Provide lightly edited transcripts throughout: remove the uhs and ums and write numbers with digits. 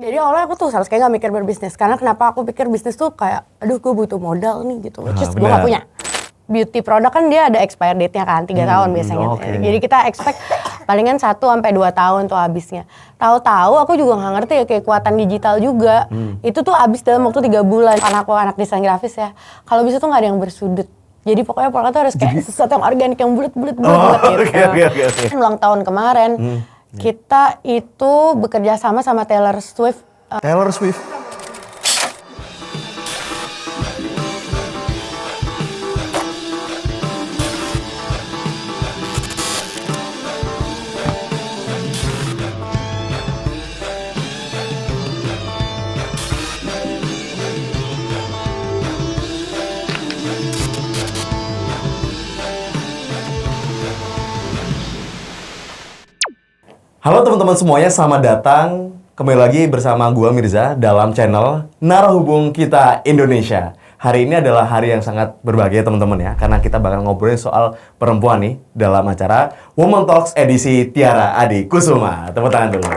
Jadi awalnya aku tuh sama sekali gak mikir berbisnis. Karena kenapa aku pikir bisnis tuh kayak, aduh gue butuh modal nih gitu. Terus gue gak punya. Beauty product kan dia ada expired date-nya kan, 3 tahun biasanya. Okay. Jadi kita expect palingan 1-2 tahun tuh habisnya. Tahu-tahu aku juga gak ngerti ya kayak kekuatan digital juga. Itu tuh habis dalam waktu 3 bulan. Karena aku anak desain grafis ya. Kalau bisa tuh gak ada yang bersudut. Jadi pokoknya produk tuh harus kayak sesuatu yang organik, yang bulat-bulat gitu. Okay. Ulang tahun kemarin, kita itu bekerja sama Taylor Swift. Taylor Swift? Halo teman-teman semuanya, selamat datang kembali lagi bersama gua Mirza dalam channel Narahubung Kita Indonesia. Hari ini adalah hari yang sangat berbahagia teman-teman ya, karena kita bakal ngobrolin soal perempuan nih dalam acara Women Talks edisi Tiara Adi Kusuma. Tepuk tangan dulu.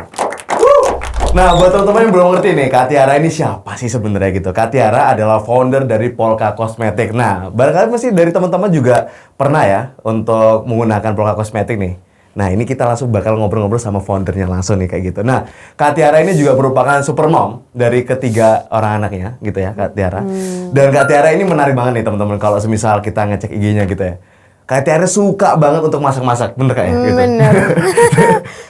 Nah, buat teman-teman yang belum ngerti nih, Kak Tiara ini siapa sih sebenarnya gitu? Kak Tiara adalah founder dari Polka Cosmetic. Nah, barangkali masih dari teman-teman juga pernah ya untuk menggunakan Polka Cosmetic nih. Nah, ini kita langsung bakal ngobrol-ngobrol sama foundernya langsung nih kayak gitu. Nah, Kak Tiara ini juga merupakan super mom dari ketiga orang anaknya gitu ya, Kak Tiara. Dan Kak Tiara ini menarik banget nih teman-teman kalau semisal kita ngecek IG-nya gitu ya. Kak Tiara suka banget untuk masak-masak, bener Kak ya? Gitu. Bener.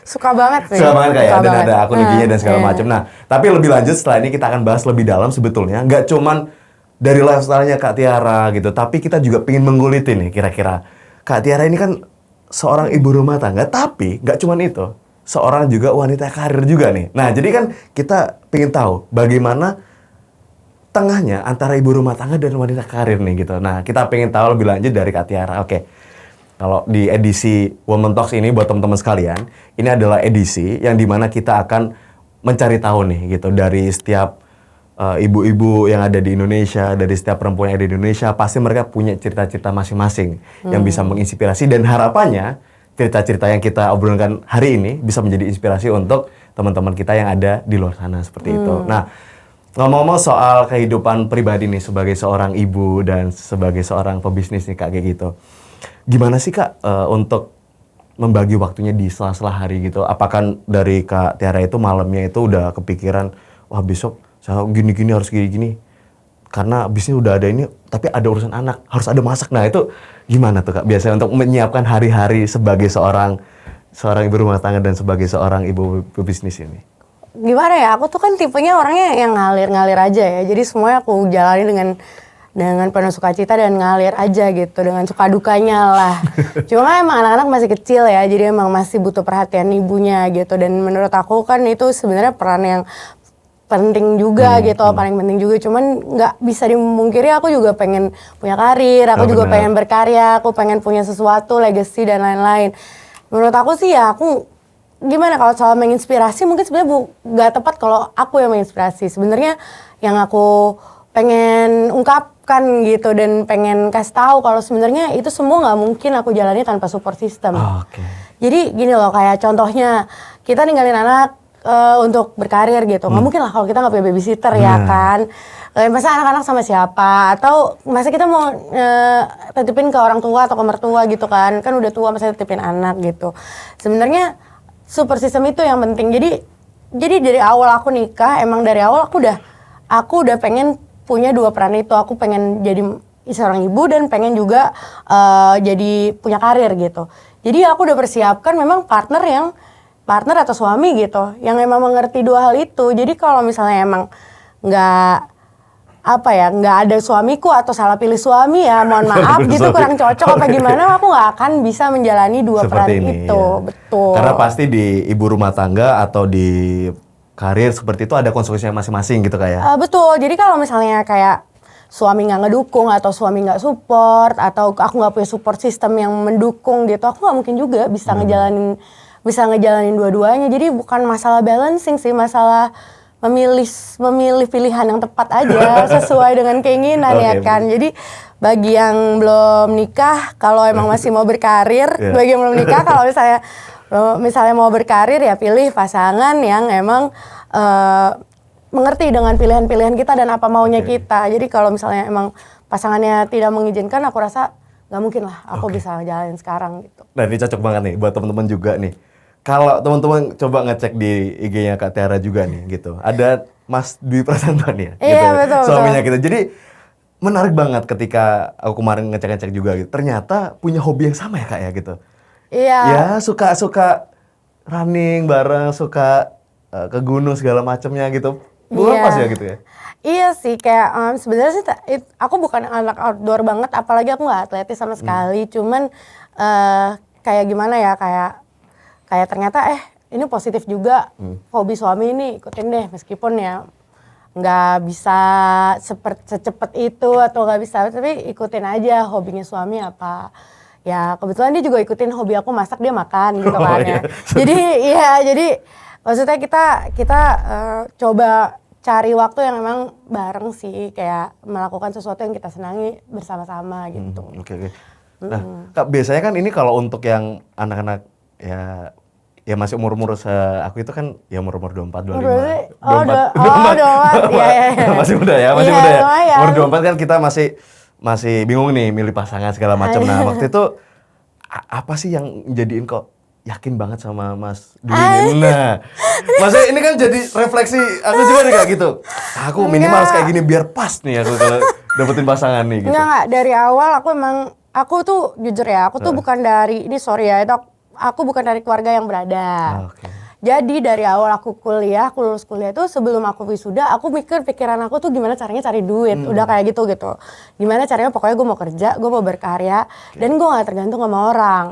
Suka banget sih. Suka banget Kak ya, dan ada akun IG-nya dan segala macam. Nah, tapi lebih lanjut setelah ini kita akan bahas lebih dalam sebetulnya. Nggak cuman dari lifestyle-nya Kak Tiara gitu, tapi kita juga pengen menggulitin nih kira-kira. Kak Tiara ini kan seorang ibu rumah tangga, tapi nggak cuman itu, seorang juga wanita karir juga nih. Nah, jadi kan kita pengen tahu bagaimana tengahnya antara ibu rumah tangga dan wanita karir nih gitu. Nah, kita pengen tahu lebih lanjut dari Kak Tiara. Oke, kalau di edisi Women Talks ini buat teman-teman sekalian, ini adalah edisi yang dimana kita akan mencari tahu nih gitu dari setiap ibu-ibu yang ada di Indonesia, dari setiap perempuan yang ada di Indonesia, pasti mereka punya cerita-cerita masing-masing yang bisa menginspirasi, dan harapannya cerita-cerita yang kita obrolkan hari ini bisa menjadi inspirasi untuk teman-teman kita yang ada di luar sana seperti itu. Nah, ngomong-ngomong soal kehidupan pribadi nih sebagai seorang ibu dan sebagai seorang pebisnis nih Kak kayak gitu. Gimana sih Kak untuk membagi waktunya di sela-sela hari gitu? Apakah dari Kak Tiara itu malamnya itu udah kepikiran, wah besok saya gini-gini harus gini-gini karena bisnis udah ada ini, tapi ada urusan anak, harus ada masak. Nah itu gimana tuh Kak biasanya untuk menyiapkan hari-hari sebagai seorang ibu rumah tangga dan sebagai seorang ibu bisnis ini? Gimana ya, aku tuh kan tipenya orangnya yang ngalir aja ya. Jadi semuanya aku jalani dengan penuh sukacita dan ngalir aja gitu, dengan suka dukanya lah. Cuma emang anak-anak masih kecil ya, jadi emang masih butuh perhatian ibunya gitu. Dan menurut aku kan itu sebenarnya peran yang penting juga gitu, paling penting juga. Cuman nggak bisa dimungkiri aku juga pengen punya karir, aku juga pengen berkarya, aku pengen punya sesuatu, legacy dan lain-lain. Menurut aku sih ya aku gimana kalau soal menginspirasi mungkin sebenarnya nggak tepat kalau aku yang menginspirasi. Sebenarnya yang aku pengen ungkapkan gitu dan pengen kasih tahu kalau sebenarnya itu semua nggak mungkin aku jalani tanpa support system. Jadi gini loh, kayak contohnya kita ninggalin anak untuk berkarir gitu, nggak mungkin lah kalau kita nggak punya babysitter ya kan. Masa anak-anak sama siapa, atau masa kita mau titipin ke orang tua atau ke mertua gitu kan udah tua masa titipin anak gitu. Sebenarnya super system itu yang penting. Jadi dari awal aku nikah, emang dari awal aku udah pengen punya dua peran itu. Aku pengen jadi seorang ibu dan pengen juga jadi punya karir gitu. Jadi aku udah persiapkan memang partner atau suami gitu yang emang mengerti dua hal itu. Jadi kalau misalnya emang nggak ada suamiku atau salah pilih suami ya mohon maaf gitu, kurang cocok apa gimana, aku nggak akan bisa menjalani dua peran itu ya. Betul. Karena pasti di ibu rumah tangga atau di karir seperti itu ada konsekuensinya masing-masing gitu kayak. Betul. Jadi kalau misalnya kayak suami nggak ngedukung atau suami nggak support atau aku nggak punya support system yang mendukung gitu, aku nggak mungkin juga bisa ngejalanin dua-duanya. Jadi bukan masalah balancing sih, masalah memilih pilihan yang tepat aja sesuai dengan keinginan ya kan. Jadi bagi yang belum nikah, kalau emang masih mau berkarir, bagi yang belum nikah kalau misalnya Misalnya mau berkarir ya pilih pasangan yang emang mengerti dengan pilihan-pilihan kita dan apa maunya kita. Jadi kalau misalnya emang pasangannya tidak mengizinkan, aku rasa nggak mungkin lah aku bisa jalanin sekarang gitu. Nah ini cocok banget nih buat teman-teman juga nih. Kalau teman-teman coba ngecek di IG-nya Kak Tiara juga nih gitu. Ada Mas Dwi Prasanto nih ya. Iya, gitu, betul, suaminya gitu. Jadi menarik banget ketika aku kemarin ngecek-ngecek juga gitu. Ternyata punya hobi yang sama ya Kak ya gitu. Iya. Ya suka running bareng, suka ke gunung segala macamnya gitu. Iya. Pas ya gitu ya. Iya sih kayak sebenarnya sih aku bukan anak outdoor banget, apalagi aku nggak atletis sama sekali. Cuman kayak gimana ya kayak ternyata ini positif juga hobi suami ini ikutin deh meskipun ya nggak bisa secepat itu atau nggak bisa, tapi ikutin aja hobinya suami apa. Ya kebetulan dia juga ikutin hobi aku masak, dia makan gitu kan ya. Jadi maksudnya kita coba cari waktu yang memang bareng sih, kayak melakukan sesuatu yang kita senangi bersama-sama gitu. Oke. Nah, Kak biasanya kan ini kalau untuk yang anak-anak ya masih umur-umur aku itu kan ya umur-umur 24, 25. 24. Iya. Masih muda ya. Lumayan. Umur 24 kan kita masih bingung nih milih pasangan segala macam. Nah, waktu itu apa sih yang jadiin kok yakin banget sama Mas Dwi ini? Nah, maksudnya ini kan jadi refleksi aku juga nih Kak gitu. Aku minimal harus kayak gini biar pas nih aku kalau dapetin pasangan nih gitu. Enggak, dari awal aku tuh jujur ya, aku tuh bukan dari, ini sorry ya, itu aku bukan dari keluarga yang berada. Jadi dari awal aku lulus kuliah itu sebelum aku wisuda, aku pikiran aku tuh gimana caranya cari duit. Udah kayak gitu. Gimana caranya, pokoknya gue mau kerja, gue mau berkarya, dan gue gak tergantung sama orang.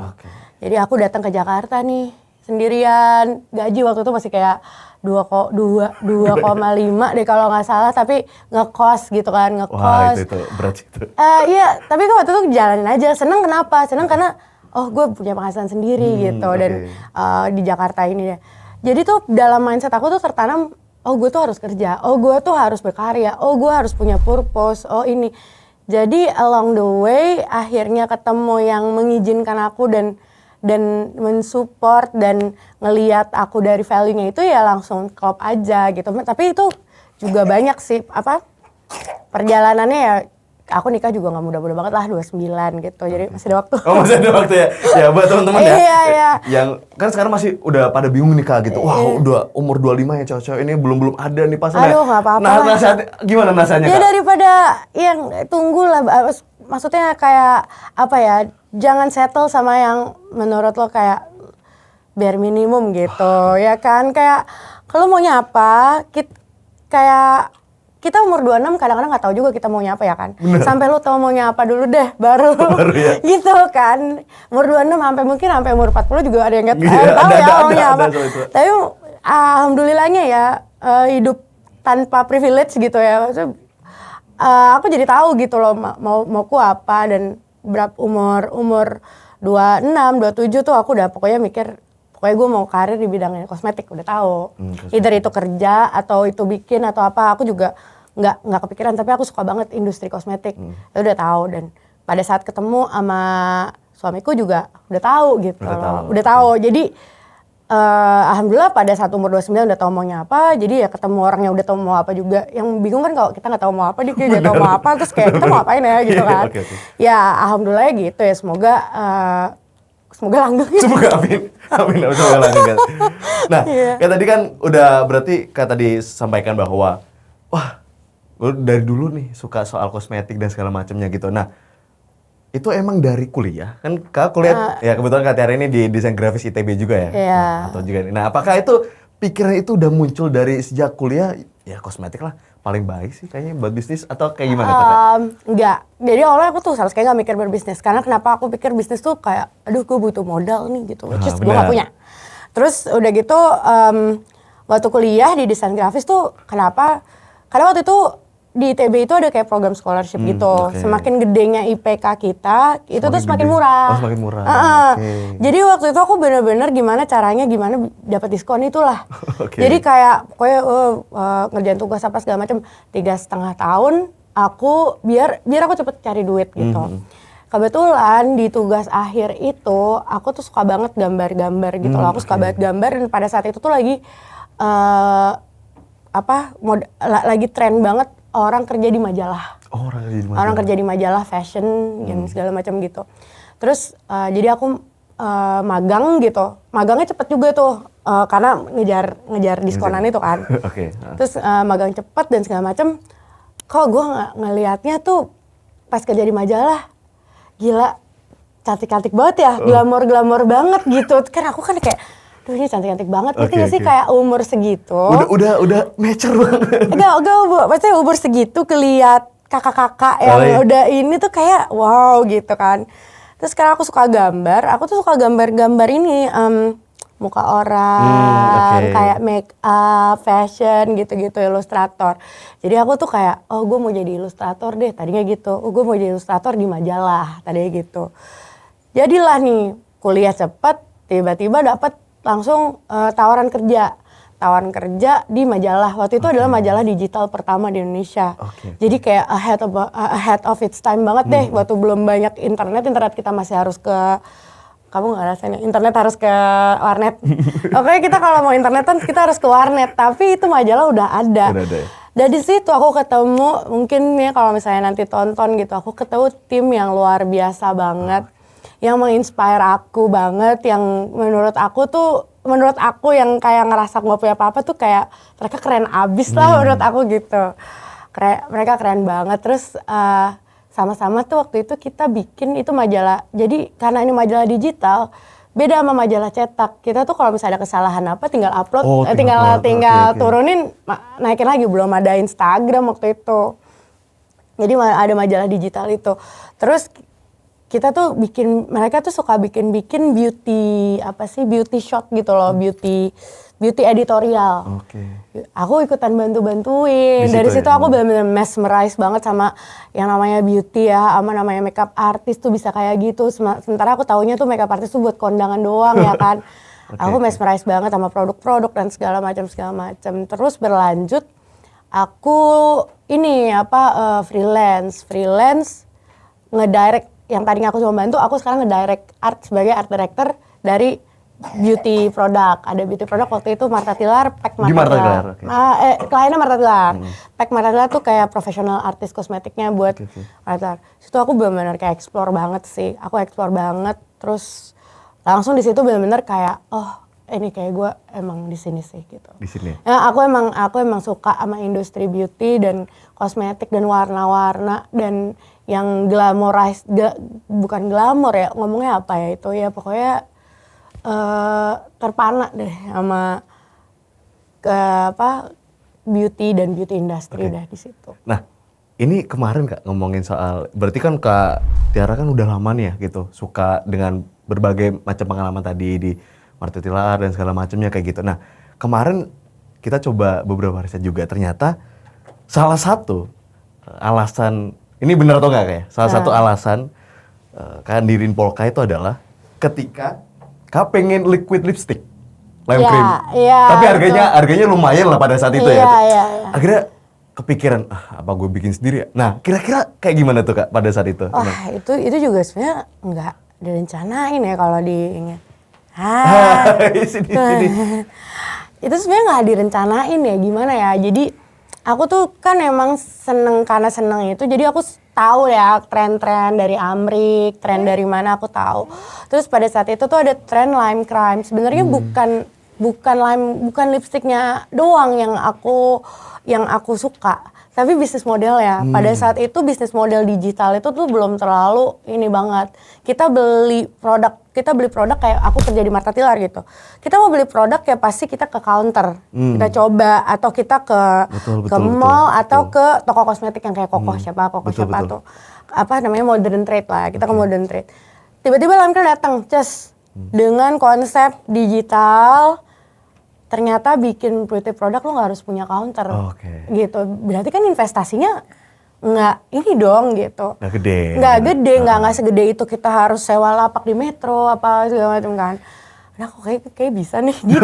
Jadi aku datang ke Jakarta nih, sendirian. Gaji waktu itu masih kayak 2,5 deh kalau nggak salah, tapi ngekos gitu kan, ngekos. Wah itu berat itu. Iya, tapi waktu itu jalanin aja. Seneng kenapa? Seneng karena gue punya penghasilan sendiri gitu. Dan di Jakarta ini ya. Jadi tuh dalam mindset aku tuh tertanam, gue tuh harus kerja, gue tuh harus berkarya, gue harus punya purpose, ini. Jadi along the way akhirnya ketemu yang mengizinkan aku dan mensupport dan ngelihat aku dari value-nya itu ya langsung klop aja gitu. Tapi itu juga banyak sih perjalanannya ya. Aku nikah juga gak muda-muda banget lah, 29 gitu, jadi masih ada waktu. Oh masih ada waktu ya? Ya buat teman-teman ya, Iya. yang kan sekarang masih udah pada bingung nih Kak gitu. Wah udah umur 25 ya cowok-cowok ini belum ada nih pasangan. Aduh gak apa-apa lah. Gimana nasanya Kak? Ya daripada yang tunggu lah, maksudnya kayak apa ya, jangan settle sama yang menurut lo kayak bare minimum gitu, ya kan? Kayak kalau maunya apa, kayak kita umur 26 kadang-kadang nggak tahu juga kita maunya apa ya kan. Bener. Sampai lu tahu maunya apa dulu deh baru ya? Gitu kan. Umur 26 sampai umur 40 juga ada yang nggak tahu ya maunya apa. Tapi alhamdulillahnya ya hidup tanpa privilege gitu ya. Maksudnya, aku jadi tahu gitu loh mauku apa, dan berapa umur 26, 27 tuh aku udah pokoknya gue mau karir di bidang kosmetik, udah tahu. Either itu kerja atau itu bikin atau apa, aku juga nggak kepikiran, tapi aku suka banget industri kosmetik. Itu udah tahu, dan pada saat ketemu sama suamiku juga udah tahu gitu. Udah tahu. Jadi alhamdulillah pada saat umur 29 udah tahu maunya apa, jadi ya ketemu orang yang udah tahu mau apa juga. Yang bingung kan kalau kita nggak tahu mau apa, dia nggak tahu mau apa, terus kayak kita mau apain ya gitu kan. Ya alhamdulillah gitu ya, semoga langgeng. Semoga amin. Semoga langgeng kan. Nah, kayak tadi kan udah berarti kayak tadi sampaikan bahwa gue dari dulu nih suka soal kosmetik dan segala macamnya gitu. Nah, itu emang dari kuliah kan? Kak kuliah ya kebetulan Kak Tiara ini di desain grafis ITB juga ya. Iya. Atau juga. Nah, apakah itu pikiran itu udah muncul dari sejak kuliah? Ya kosmetik lah paling baik sih kayaknya buat bisnis, atau kayak gimana Kak? Enggak. Jadi awalnya aku tuh kayak gak mikir berbisnis. Karena kenapa aku pikir bisnis tuh kayak, aduh gue butuh modal nih gitu. Which is gue gak punya. Terus udah gitu, waktu kuliah di desain grafis tuh kenapa? Karena waktu itu di ITB itu ada kayak program scholarship gitu. Semakin gedenya IPK kita, itu tuh semakin murah. Oh, semakin murah. Jadi waktu itu aku bener-bener gimana dapat diskon itulah. Jadi kayak pokoknya ngerjain tugas apa segala macam, 3,5 tahun aku biar aku cepet cari duit gitu. kebetulan di tugas akhir itu aku tuh suka banget gambar-gambar gitu loh. Aku suka banget gambar dan pada saat itu tuh lagi lagi tren banget orang kerja di majalah. Orang kerja di majalah fashion dan segala macam gitu. Terus jadi aku magang gitu. Magangnya cepet juga tuh karena ngejar diskonan itu kan. Terus magang cepet dan segala macam. Kok gue ngelihatnya tuh pas kerja di majalah, gila cantik-cantik banget ya, glamor banget gitu. Kan aku kan kayak, duh ini cantik-cantik banget, ngerti gak sih kayak umur segitu. Udah mature banget. Enggak, maksudnya umur segitu keliat kakak-kakak yang udah ini tuh kayak wow gitu kan. Terus sekarang aku suka gambar ini muka orang, kayak make up, fashion gitu-gitu, ilustrator. Jadi aku tuh kayak, oh gue mau jadi ilustrator deh, tadinya gitu. Oh gue mau jadi ilustrator di majalah, tadinya gitu. Jadilah nih, kuliah cepet, tiba-tiba dapet langsung tawaran kerja di majalah. Waktu itu adalah majalah digital pertama di Indonesia. Jadi kayak ahead of its time banget deh. Waktu belum banyak internet kita masih harus ke, kamu nggak rasanya internet harus ke warnet. Oke, kita kalau mau internetan kita harus ke warnet. Tapi itu majalah udah ada. Dan di situ aku ketemu, mungkin ya kalau misalnya nanti tonton gitu, aku ketemu tim yang luar biasa banget, yang menginspire aku banget, yang menurut aku yang kayak ngerasa nggak punya apa-apa tuh kayak mereka keren abis lah menurut aku gitu. Mereka keren banget. Terus sama-sama tuh waktu itu kita bikin itu majalah. Jadi karena ini majalah digital, beda sama majalah cetak. Kita tuh kalau misalnya ada kesalahan apa tinggal upload, tinggal turunin, naikin lagi. Belum ada Instagram waktu itu. Jadi ada majalah digital itu. Terus kita tuh mereka tuh suka bikin beauty shot gitu loh, beauty editorial. Aku ikutan bantuin. Dari situ aku benar-benar mesmerize banget sama yang namanya beauty ya, sama namanya makeup artist tuh bisa kayak gitu. Sementara aku taunya tuh makeup artist tuh buat kondangan doang ya kan. Aku mesmerize banget sama produk-produk dan segala macam. Terus berlanjut aku freelance ngedirect. Yang tadinya aku cuma bantu, aku sekarang ngedirect art sebagai art director dari beauty product. Ada beauty product waktu itu Martha Tilar, Pack Martha Tilar. Kliennya Martha Tilar. Pack Martha Tilar tuh kayak profesional artis kosmetiknya buat Martha Tilar. Situ aku benar-benar kayak explore banget sih. Terus langsung di situ benar-benar kayak, oh ini kayak gue emang di sini sih gitu. Di sini. Ya, aku emang suka sama industri beauty dan kosmetik dan warna-warna dan yang glamorize, bukan glamor ya, ngomongnya apa ya itu ya, pokoknya terpana deh sama beauty dan beauty industry udah di situ. Nah, ini kemarin Kak ngomongin soal, berarti kan Kak Tiara kan udah lama nih ya gitu, suka dengan berbagai macam pengalaman tadi di Martha Tilar dan segala macamnya kayak gitu. Nah, kemarin kita coba beberapa riset juga, ternyata salah satu alasan, ini benar atau enggak kayak? Salah satu alasan Kak diriin Polka itu adalah ketika Kak pengen liquid lipstick, lime cream. Tapi harganya lumayan lah pada saat itu ya. Akhirnya kepikiran, apa gue bikin sendiri ya? Nah, kira-kira kayak gimana tuh Kak pada saat itu? Itu juga sebenarnya nggak direncanain ya kalau diingat. Itu sebenarnya nggak direncanain ya, gimana ya? Jadi aku tuh kan emang karena seneng itu, jadi aku tahu ya tren-tren dari Amrik, tren dari mana aku tahu. Terus pada saat itu tuh ada tren lime crime. Sebenarnya bukan lipstiknya doang yang aku suka, tapi bisnis model ya. Pada saat itu bisnis model digital itu tuh belum terlalu ini banget. Kita beli produk kayak aku kerja di Martha Tilar gitu. Kita mau beli produk ya pasti kita ke counter, kita coba atau kita ke mall atau ke toko kosmetik yang kayak Koko siapa tuh. Apa namanya modern trade lah, kita ke modern trade. Tiba-tiba Lamcre datang, dengan konsep digital. Ternyata bikin beauty produk lo nggak harus punya counter, gitu. Berarti kan investasinya nggak ini dong gitu. Nggak gede, nggak segede itu kita harus sewa lapak di metro apa segala macam kan. nah kok kayak bisa nih gitu.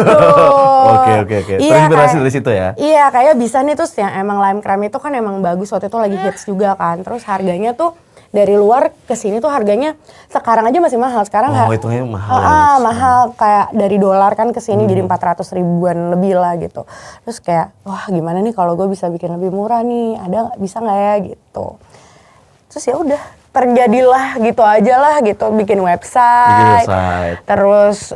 Oke. Terinspirasi dari situ ya? Iya, kayak bisa nih. Terus yang emang lime crime itu kan emang bagus, waktu itu lagi hits juga kan. Terus harganya tuh dari luar ke sini tuh harganya sekarang aja masih mahal. Sekarang hitungnya mahal. Mahal kayak dari dolar kan ke sini jadi 400 ribuan lebih lah gitu. Terus kayak wah gimana nih kalau gue bisa bikin lebih murah nih, bisa nggak ya gitu. Terus ya udah terjadilah gitu aja lah gitu, bikin website. Terus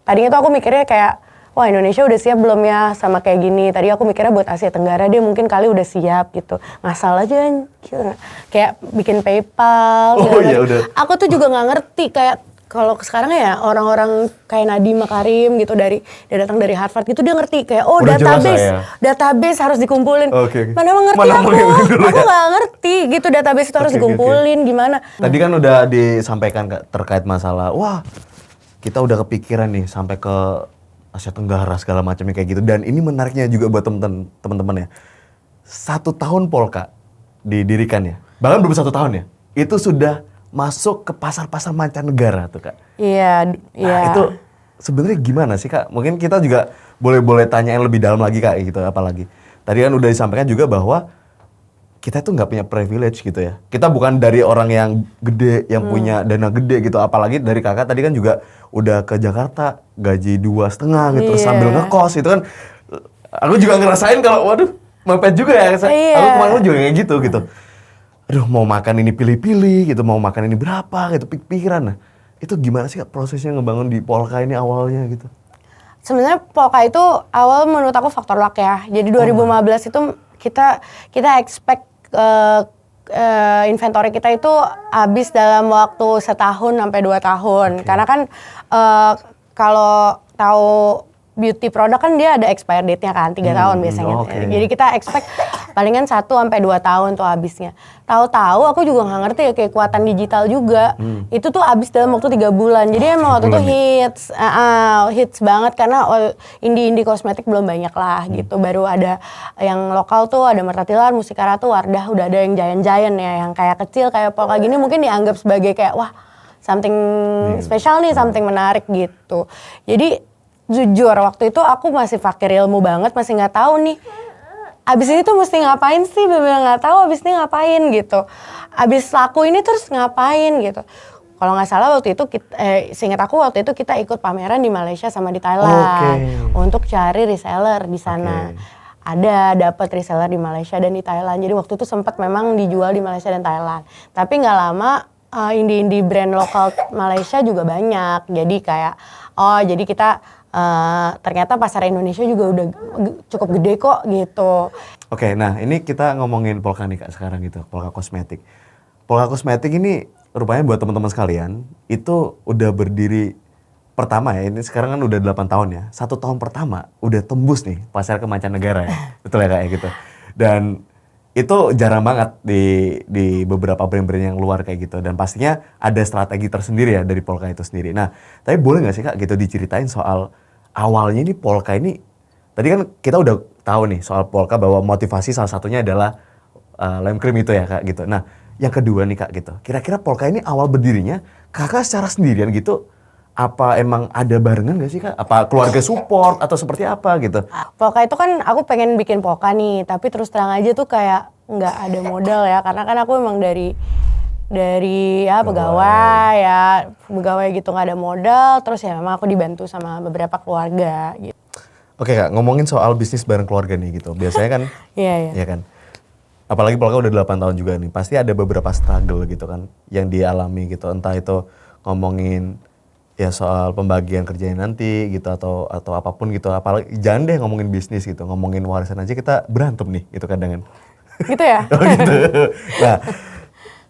tadinya tuh aku mikirnya kayak wah Indonesia udah siap belum ya sama kayak gini. Tadi aku mikirnya buat Asia Tenggara dia mungkin kali udah siap gitu. Ngasal aja gitu. Kayak bikin PayPal. Iya udah. Aku tuh juga nggak ngerti kayak kalau sekarang ya orang-orang kayak Nadiem Makarim gitu dia datang dari Harvard gitu, dia ngerti kayak udah database harus dikumpulin. Mana emang ngerti aku nggak ngerti gitu database itu harus dikumpulin gimana. Tadi kan udah disampaikan terkait masalah wah kita udah kepikiran nih sampai ke Asia Tenggara segala macamnya kayak gitu, dan ini menariknya juga buat teman-teman ya. 1 tahun Polka didirikan ya, bahkan belum 1 tahun ya, itu sudah masuk ke pasar-pasar mancanegara tuh Kak. Iya. Itu sebenarnya gimana sih Kak? Mungkin kita juga boleh tanyain lebih dalam lagi Kak gitu, apalagi tadi kan udah disampaikan juga bahwa kita tuh nggak punya privilege gitu ya. Kita bukan dari orang yang gede, yang punya dana gede gitu. Apalagi dari Kakak tadi kan juga udah ke Jakarta, gaji 2,5 gitu, sambil ngekos itu kan. Aku juga ngerasain kalau waduh mepet juga ya. Aku kemarin juga kayak gitu. Aduh mau makan ini pilih-pilih gitu, mau makan ini berapa gitu, pikiran. Nah itu gimana sih Kak prosesnya ngebangun di Polka ini awalnya gitu? Sebenarnya Polka itu awal menurut aku faktor luck ya. Jadi 2015 itu kita expect inventory kita itu habis dalam waktu 1 tahun sampai 2 tahun. Karena kan kalau tahu beauty product kan dia ada expire date-nya kan 3 tahun biasanya. Jadi kita expect palingan 1 sampai 2 tahun tuh habisnya. Tahu-tahu aku juga nggak ngerti ya kayak kekuatan digital juga. Itu tuh habis dalam waktu 3 bulan. Jadi emang waktu itu hits banget karena indie kosmetik belum banyak lah gitu. Baru ada yang lokal tuh ada Mertatilar, Musikara tuh Wardah, udah ada yang giant ya, yang kayak kecil kayak Polka gini mungkin dianggap sebagai kayak wah something spesial nih, something menarik gitu. Jadi jujur waktu itu aku masih fakir ilmu banget, masih nggak tahu nih abis ini tuh mesti ngapain sih, bener nggak tahu abis ini ngapain gitu, abis laku ini terus ngapain gitu. Kalau nggak salah waktu itu seingat aku waktu itu kita ikut pameran di Malaysia sama di Thailand untuk cari reseller di sana. Dapat reseller di Malaysia dan di Thailand. Jadi waktu itu sempat memang dijual di Malaysia dan Thailand. Tapi nggak lama indie brand lokal Malaysia juga banyak. Jadi kayak jadi kita ternyata pasar Indonesia juga udah cukup gede kok gitu. Nah ini kita ngomongin Polka nih Kak sekarang gitu, Polka Kosmetik. Polka Kosmetik ini rupanya buat teman-teman sekalian itu udah berdiri pertama ya, ini sekarang kan udah 8 tahun ya. 1 tahun pertama udah tembus nih pasar ke mancanegara ya. Betul ya Kak ya gitu. Dan itu jarang banget di beberapa brand-brand yang luar kayak gitu, dan pastinya ada strategi tersendiri ya dari Polka itu sendiri. Nah, tapi boleh nggak sih Kak gitu diceritain soal awalnya ini Polka ini, tadi kan kita udah tahu nih soal Polka bahwa motivasi salah satunya adalah lime cream itu ya Kak gitu. Nah, yang kedua nih Kak gitu, kira-kira Polka ini awal berdirinya Kakak secara sendirian gitu, apa emang ada barengan gak sih Kak? Apa keluarga support atau seperti apa gitu? Polka itu kan aku pengen bikin Polka nih, tapi terus terang aja tuh kayak nggak ada modal ya, karena kan aku emang dari ya pegawai gitu, nggak ada modal. Terus ya memang aku dibantu sama beberapa keluarga gitu. Kak, ngomongin soal bisnis bareng keluarga nih gitu, biasanya kan iya kan, apalagi Polka udah 8 tahun juga nih, pasti ada beberapa struggle gitu kan yang dialami gitu, entah itu ngomongin ya soal pembagian kerjanya nanti gitu atau apapun gitu, apalagi jangan deh ngomongin bisnis gitu, ngomongin warisan aja kita berantem nih gitu kadang kan. Gitu ya? Gitu. Nah,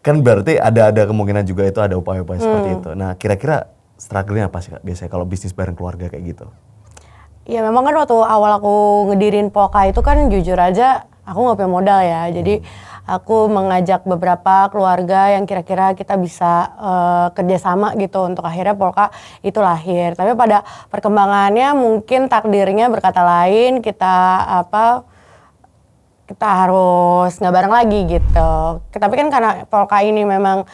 kan berarti ada kemungkinan juga itu ada upaya-upaya seperti itu. Nah, kira-kira struggle-nya apa sih Kak biasanya kalau bisnis bareng keluarga kayak gitu? Ya memang kan waktu awal aku ngedirin Polka itu kan jujur aja aku nggak punya modal ya. Jadi aku mengajak beberapa keluarga yang kira-kira kita bisa kerjasama gitu untuk akhirnya Polka itu lahir. Tapi pada perkembangannya mungkin takdirnya berkata lain, kita harus nggak bareng lagi gitu. Tapi kan karena Polka ini memang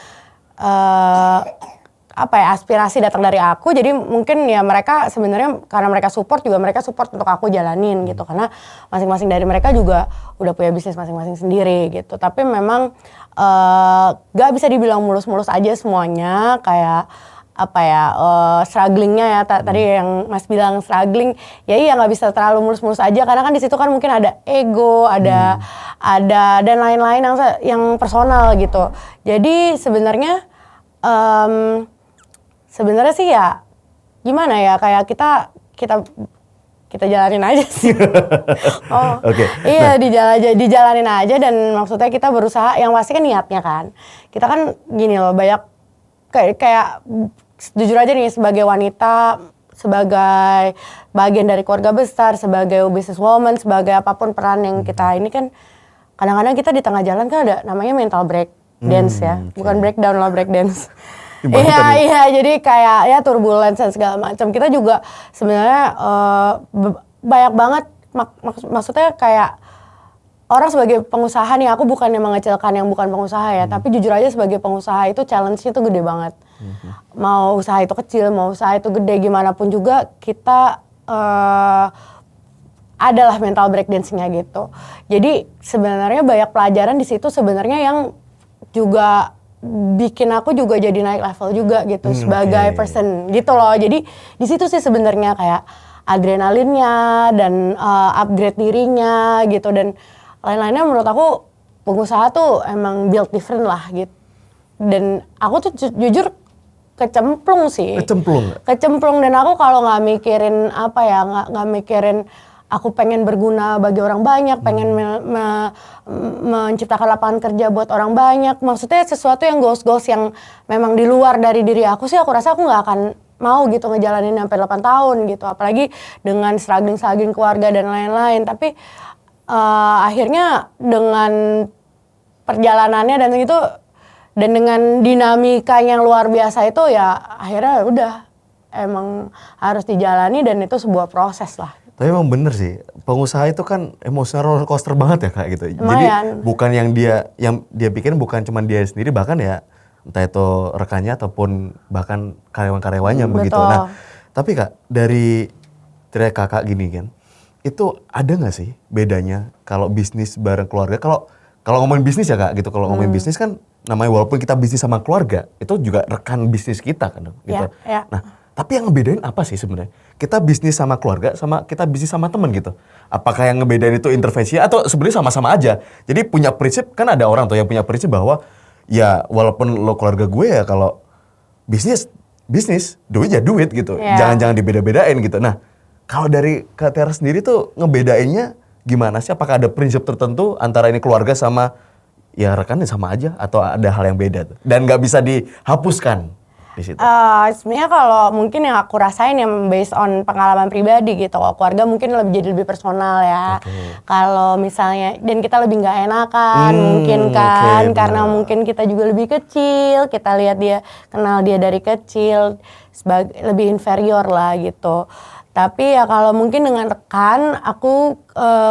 aspirasi datang dari aku, jadi mungkin ya mereka sebenarnya karena mereka support untuk aku jalanin gitu, karena masing-masing dari mereka juga udah punya bisnis masing-masing sendiri gitu. Tapi memang gak bisa dibilang mulus-mulus aja semuanya, kayak strugglingnya ya tadi yang Mas bilang struggling, ya iya nggak bisa terlalu mulus-mulus aja karena kan di situ kan mungkin ada ego, ada dan lain-lain yang personal gitu. Jadi sebenarnya sih ya gimana ya, kayak kita jalanin aja sih. Iya, dijalanin aja, dan maksudnya kita berusaha, yang pasti kan niatnya kan. Kita kan gini loh, banyak kayak jujur aja nih, sebagai wanita, sebagai bagian dari keluarga besar, sebagai businesswoman, sebagai apapun peran yang kita ini kan, kadang-kadang kita di tengah jalan kan ada namanya mental break dance ya, bukan breakdown lah, break dance. Iya, jadi kayak ya turbulence dan segala macam. Kita juga sebenarnya banyak banget, maksudnya kayak orang sebagai pengusaha nih, aku bukan yang mengecilkan yang bukan pengusaha ya, tapi jujur aja sebagai pengusaha itu challenge-nya tuh gede banget. Mau usaha itu kecil, mau usaha itu gede, gimana pun juga kita adalah mental breakdance-nya gitu. Jadi sebenarnya banyak pelajaran di situ sebenarnya yang juga bikin aku juga jadi naik level juga gitu sebagai person gitu loh. Jadi di situ sih sebenarnya kayak adrenalinnya dan upgrade dirinya gitu, dan lain-lainnya. Menurut aku pengusaha tuh emang build different lah gitu. Dan aku tuh jujur kecemplung sih. Kecemplung, dan aku kalau nggak mikirin nggak mikirin aku pengen berguna bagi orang banyak, pengen menciptakan lapangan kerja buat orang banyak. Maksudnya sesuatu yang goals yang memang di luar dari diri aku sih, aku rasa aku nggak akan mau gitu ngejalanin sampai 8 tahun gitu. Apalagi dengan struggling keluarga dan lain-lain. Tapi akhirnya dengan perjalanannya dan itu, dan dengan dinamika yang luar biasa itu, ya akhirnya udah emang harus dijalani, dan itu sebuah proses lah. Tapi emang bener sih, pengusaha itu kan emosional roller coaster banget ya Kak gitu. Lumayan. Jadi bukan yang dia pikirin bukan cuma dia sendiri, bahkan ya entah itu rekannya ataupun bahkan karyawan-karyawannya begitu. Nah, tapi Kak, dari cerita Kakak gini kan, itu ada nggak sih bedanya kalau bisnis bareng keluarga? Kalau ngomongin bisnis ya Kak gitu, kalau ngomongin bisnis kan namanya walaupun kita bisnis sama keluarga, itu juga rekan bisnis kita kan gitu. Ya. Nah, tapi yang ngebedain apa sih sebenarnya? Kita bisnis sama keluarga sama kita bisnis sama teman gitu. Apakah yang ngebedain itu intervensi atau sebenarnya sama-sama aja? Jadi punya prinsip, kan ada orang tuh yang punya prinsip bahwa ya walaupun lo keluarga gue ya, kalau bisnis, duit ya duit gitu. Jangan dibeda-bedain gitu. Nah, kalau dari Kak Tiara sendiri tuh ngebedainnya gimana sih? Apakah ada prinsip tertentu antara ini keluarga sama ya rekannya sama aja, atau ada hal yang beda tuh? Dan nggak bisa dihapuskan di situ. Sebenarnya kalau mungkin yang aku rasain yang based on pengalaman pribadi gitu, kalau keluarga mungkin jadi lebih personal ya. Kalau misalnya, dan kita lebih nggak enakan mungkin kan, karena mungkin kita juga lebih kecil, kita lihat dia, kenal dia dari kecil, lebih inferior lah gitu. Tapi ya kalau mungkin dengan rekan,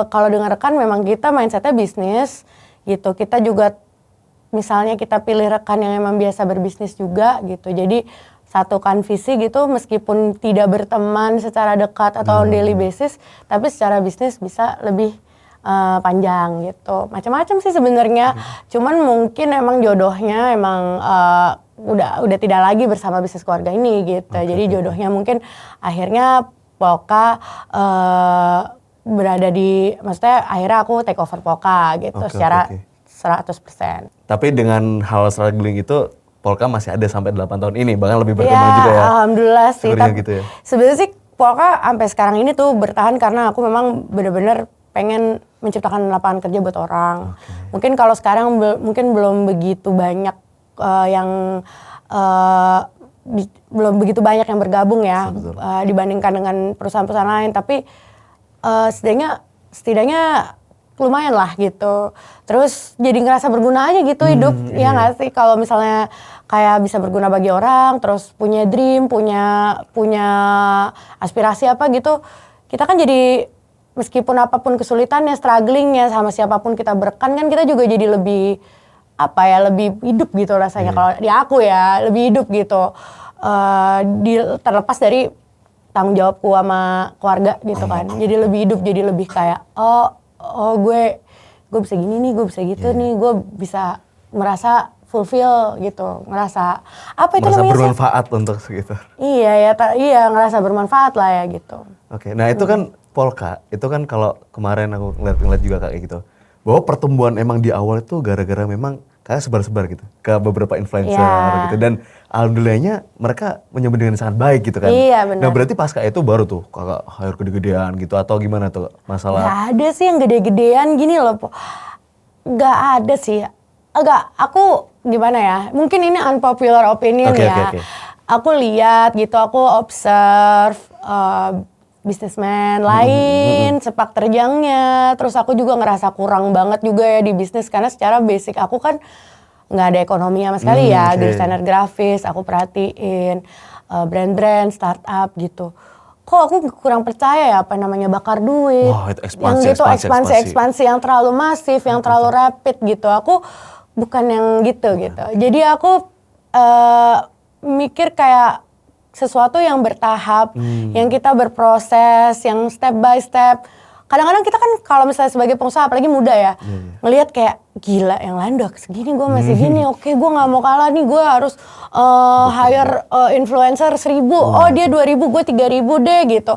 kalau dengan rekan memang kita mindsetnya bisnis gitu. Kita juga misalnya kita pilih rekan yang emang biasa berbisnis juga gitu. Jadi satukan visi gitu, meskipun tidak berteman secara dekat atau on daily basis, tapi secara bisnis bisa lebih panjang gitu. Macam-macam sih sebenarnya. Cuman mungkin emang jodohnya emang udah tidak lagi bersama bisnis keluarga ini gitu. Jadi jodohnya mungkin akhirnya Polka berada di, maksudnya akhirnya aku take over Polka gitu secara 100%. Tapi dengan hal struggling itu, Polka masih ada sampai 8 tahun ini, bahkan lebih berkembang juga ya. Alhamdulillah sih. Gitu ya. Sebenarnya sih Polka sampai sekarang ini tuh bertahan karena aku memang benar-benar pengen menciptakan lapangan kerja buat orang. Mungkin kalau sekarang mungkin belum begitu banyak belum begitu banyak yang bergabung ya, dibandingkan dengan perusahaan-perusahaan lain. Tapi setidaknya lumayan lah gitu. Terus jadi ngerasa berguna aja gitu hidup, ya nggak sih? Kalau misalnya kayak bisa berguna bagi orang, terus punya dream, punya aspirasi apa gitu, kita kan jadi meskipun apapun kesulitannya, strugglingnya sama siapapun kita berekan, kan kita juga jadi lebih lebih hidup gitu rasanya. Kalau di aku ya lebih hidup gitu. terlepas dari tanggung jawabku sama keluarga gitu kan. Jadi lebih hidup, jadi lebih kayak gue bisa gini nih, gue bisa gitu nih, gue bisa merasa fulfill gitu, ngerasa apa itu merasa namanya bermanfaat untuk sekitar. Iya ngerasa bermanfaat lah ya gitu. Oke, nah itu kan Polka, itu kan kalau kemarin aku ngeliat juga kayak gitu, bahwa pertumbuhan emang di awal itu gara-gara memang kayak sebar-sebar gitu ke beberapa influencer gitu, dan alhamdulillahnya mereka menyambut dengan sangat baik gitu kan. Iya benar. Nah berarti pasca itu baru tuh kakak hire gede-gedean gitu atau gimana tuh masalah? Gak ada sih yang gede-gedean gini loh, gak ada sih. Aku gimana ya? Mungkin ini unpopular opinion ya. Okay. Aku lihat gitu, aku observe bisnismen lain, sepak terjangnya. Terus aku juga ngerasa kurang banget juga ya di bisnis karena secara basic aku kan nggak ada ekonomi sama sekali ya. Desainer grafis, aku perhatiin brand-brand, startup gitu. Kok aku kurang percaya ya apa namanya bakar duit. Wah, itu ekspansi, yang gitu ekspansi yang terlalu masif, yang terlalu rapid gitu. Aku bukan yang gitu. Jadi aku mikir kayak sesuatu yang bertahap, yang kita berproses, yang step by step. Kadang-kadang kita kan kalau misalnya sebagai pengusaha, apalagi muda ya, ngelihat kayak gila yang lain udah segini, gue masih gini, oke gue nggak mau kalah nih, gue harus hire influencer 1.000, dia 2.000, gue 3.000 deh gitu.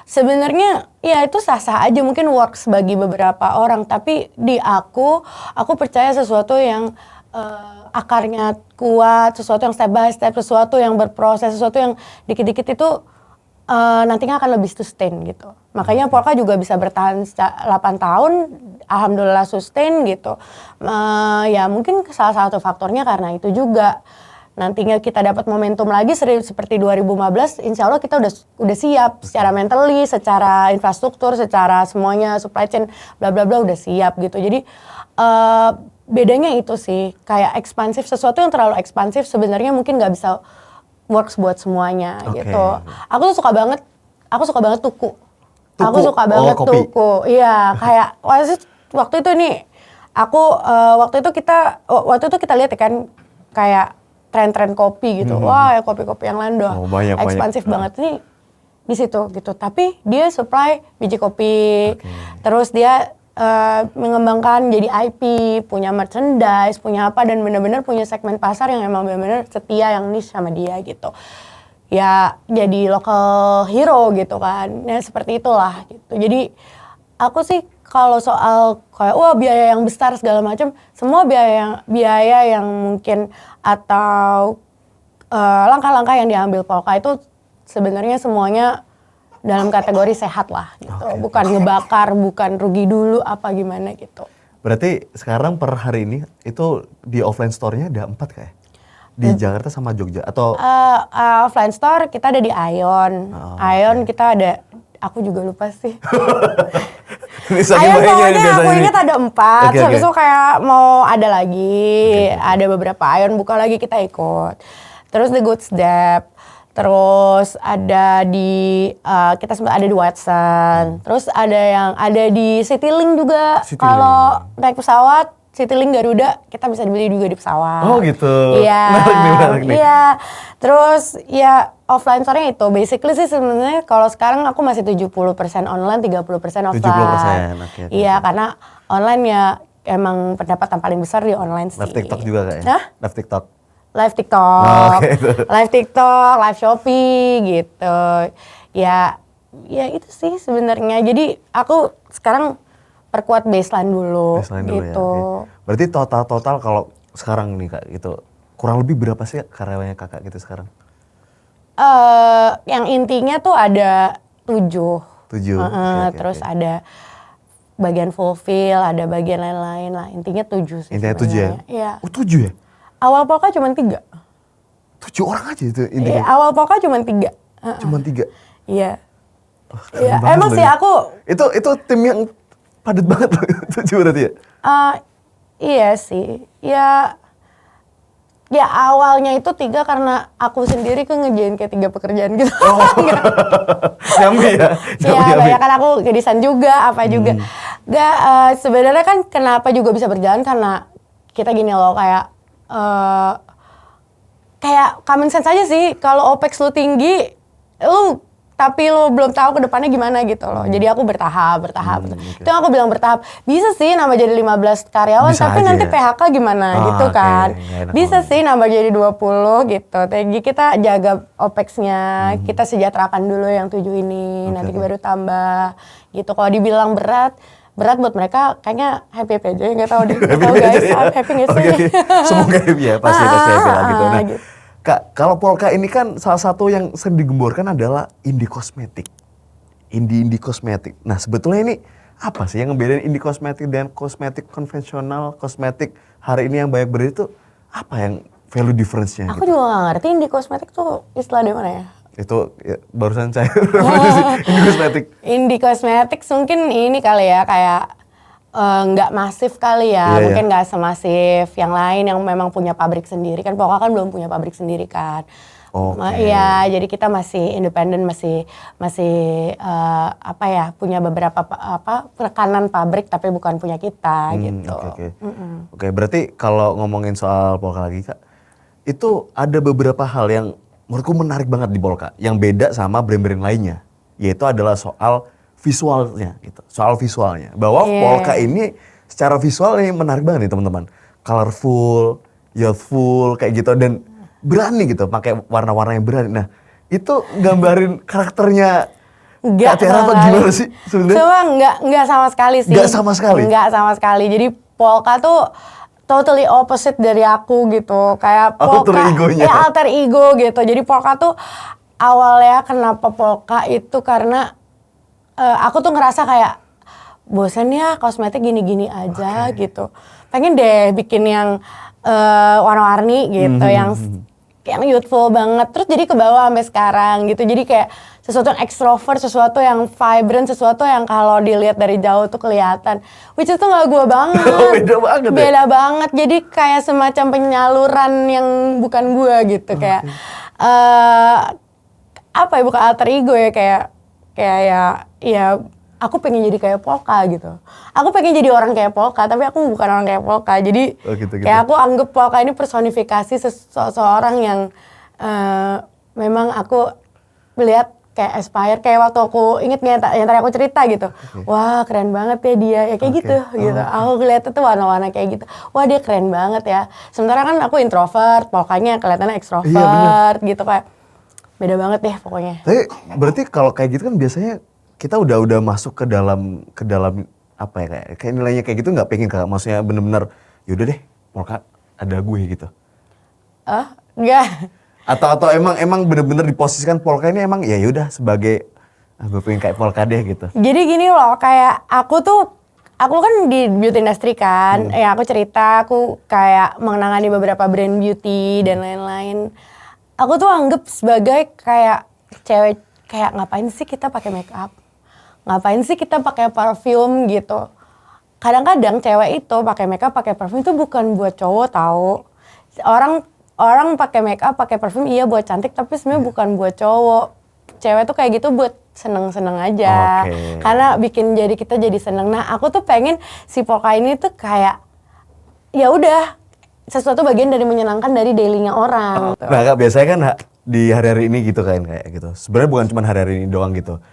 Sebenarnya ya itu sah-sah aja, mungkin works bagi beberapa orang, tapi di aku percaya sesuatu yang akarnya kuat, sesuatu yang step by step, sesuatu yang berproses, sesuatu yang dikit-dikit itu nantinya akan lebih sustain gitu. Makanya Polka juga bisa bertahan 8 tahun, alhamdulillah sustain gitu. Ya mungkin salah satu faktornya karena itu juga. Nantinya kita dapat momentum lagi seperti 2015, insya Allah kita udah siap secara mentally, secara infrastruktur, secara semuanya, supply chain, bla bla bla udah siap gitu. Jadi bedanya itu sih, kayak ekspansif, sesuatu yang terlalu ekspansif sebenarnya mungkin nggak bisa works buat semuanya gitu. Aku suka banget tuku. Aku suka banget tuku. Iya, kayak waktu itu nih, waktu itu kita lihat ya kan kayak tren-tren kopi gitu. Wah, ya kopi-kopi yang lain udah ekspansif banget nih di situ gitu. Tapi dia supply biji kopi. Terus dia mengembangkan jadi IP, punya merchandise, punya apa, dan benar-benar punya segmen pasar yang emang benar-benar setia, yang niche sama dia gitu. Ya jadi local hero gitu kan. Nah seperti itulah gitu. Jadi aku sih kalau soal kayak biaya yang besar segala macam, semua biaya yang mungkin atau langkah-langkah yang diambil Polka itu sebenarnya semuanya dalam kategori sehat lah gitu. Bukan ngebakar, bukan rugi dulu apa gimana gitu. Berarti sekarang per hari ini itu di offline store-nya ada 4 kayak? Di Jakarta sama Jogja atau? Offline store kita ada di Ion. Ion kita ada, aku juga lupa sih. Ion pokoknya aku ingat ada 4, habis itu kayak mau ada lagi, ada beberapa Ion buka lagi kita ikut. Terus The Good Step. Terus ada di kita sempat ada di Watson. Terus ada di Citylink juga. Kalau naik pesawat Citylink Garuda kita bisa dibeli juga di pesawat. Oh gitu. Iya. Menarik nih. Iya. Terus ya offline store-nya itu basically sih sebenarnya kalau sekarang aku masih 70% online, 30% offline. 70%. Iya, karena online ya emang pendapatan paling besar di online sih. Live TikTok juga kayaknya. Live TikTok. Live TikTok, live Shopee gitu. Ya itu sih sebenarnya. Jadi aku sekarang perkuat baseline dulu gitu. Ya. Berarti total kalau sekarang nih Kak gitu, kurang lebih berapa sih karyawannya Kakak gitu sekarang? Yang intinya tuh ada 7. Terus ada bagian fulfill, ada bagian lain-lain lah. Intinya 7 sih. Intinya 7 ya? Iya. Oh 7 ya? Awal Polka cuma 3. 7 orang aja itu intinya? Awal Polka cuma 3. Cuma 3? Iya. Emang sih aku... Itu tim yang padat banget loh, 7 berarti ya? Iya sih. Ya awalnya itu 3 karena aku sendiri ngerjain kayak 3 pekerjaan gitu. Nyambi ya? Iya, banyak kan aku desain juga, apa juga. Sebenarnya kan kenapa juga bisa berjalan karena kita gini loh kayak kayak common sense aja sih. Kalau OPEX lu tinggi, tapi lu belum tahu ke depannya gimana gitu loh. Jadi aku bertahap. Okay. Itu yang aku bilang bertahap. Bisa sih nambah jadi 15 karyawan, Bisa tapi aja nanti ya? PHK gimana gitu oke. kan. Nggak enak Bisa banget. sih nambah jadi 20 gitu. Jadi kita jaga OPEX-nya, kita sejahterakan dulu yang 7 ini, nanti baru tambah gitu. Kalau dibilang berat buat mereka kayaknya happy aja, nggak tahu deh. Nggak tahu guys, happy nggak sih? Oke. Semoga happy ya, pasti happy lah gitu. Nah, gitu. Kak, kalau Polka ini kan salah satu yang sering digemborkan adalah indie kosmetik. Indie kosmetik. Nah, sebetulnya ini apa sih yang ngebedain indie kosmetik dan kosmetik konvensional, kosmetik hari ini yang banyak beredar itu apa yang value difference-nya Aku gitu? juga nggak ngerti indie kosmetik tuh istilah dari mana ya? Itu ya, barusan saya referensi indie kosmetik. Indie kosmetik mungkin ini kali ya, kayak nggak masif kali ya, Iya, mungkin nggak semasif yang lain yang memang punya pabrik sendiri kan. Polka kan belum punya pabrik sendiri kan. Oke. Iya, jadi kita masih independen, masih apa ya, punya beberapa rekanan pabrik tapi bukan punya kita gitu. Oke, berarti kalau ngomongin soal Polka lagi Kak, itu ada beberapa hal yang menurutku menarik banget di Polka, yang beda sama brand-brand lainnya, yaitu adalah soal visualnya gitu, soal visualnya. Bahwa Polka ini secara visual ini menarik banget nih teman-teman, colorful, youthful kayak gitu dan berani gitu, pakai warna-warna yang berani. Nah, itu gambarin karakternya Kak Tiara apa gimana sih sebenarnya? Coba nggak sama sekali sih. Nggak sama sekali? Nggak sama sekali. Jadi Polka tuh totally opposite dari aku gitu. Kayak Polka, Alter egonya. ya alter ego gitu. Jadi Polka tuh awalnya kenapa Polka itu karena aku tuh ngerasa kayak bosan ya kosmetik gini-gini aja gitu. Pengen deh bikin yang warna-warni gitu, yang youthful banget. Terus jadi ke bawah sampai sekarang gitu. Jadi kayak sesuatu yang extrovert, sesuatu yang vibrant, sesuatu yang kalau dilihat dari jauh tuh kelihatan. Which itu gak gue banget. Beda banget ya? Beda banget. Jadi kayak semacam penyaluran yang bukan gue gitu. Kayak apa ya, bukan alter ego ya, kayak ya aku pengen jadi kayak Polka gitu. Aku pengen jadi orang kayak Polka, tapi aku bukan orang kayak Polka. Jadi kayak aku anggap Polka ini personifikasi seseorang yang memang aku lihat kayak aspire, kayak waktu aku inget yang tadi aku cerita gitu. Wah keren banget ya dia, ya kayak gitu. Aku ngeliat itu warna-warna kayak gitu. Wah dia keren banget ya. Sementara kan aku introvert, Polkanya kelihatannya ekstrovert gitu, kayak beda banget deh pokoknya. Tapi berarti kalau kayak gitu kan biasanya kita udah masuk ke dalam apa ya, kayak nilainya kayak gitu nggak pengen Kak? Maksudnya bener-bener yaudah deh Polka ada gue gitu. Enggak. Atau emang bener-bener diposisikan Polka ini emang ya yaudah sebagai gue pengen kayak Polka deh gitu. Jadi gini loh, kayak aku kan di beauty industry kan. Ya aku cerita aku kayak menangani beberapa brand beauty dan lain-lain. Aku tuh anggap sebagai kayak cewek, kayak ngapain sih kita pakai make up? Ngapain sih kita pakai parfum gitu? Kadang-kadang cewek itu pakai make up, pakai parfum itu bukan buat cowok tahu. Orang pakai make up, pakai parfum iya buat cantik, tapi sebenarnya bukan buat cowok. Cewek tuh kayak gitu buat seneng-seneng aja. Karena bikin kita jadi seneng. Nah, aku tuh pengen si Polka ini tuh kayak ya udah sesuatu bagian dari menyenangkan dari daily-nya orang. Nah Kak, biasanya kan di hari-hari ini gitu kan kayak gitu. Sebenarnya bukan cuma hari-hari ini doang gitu.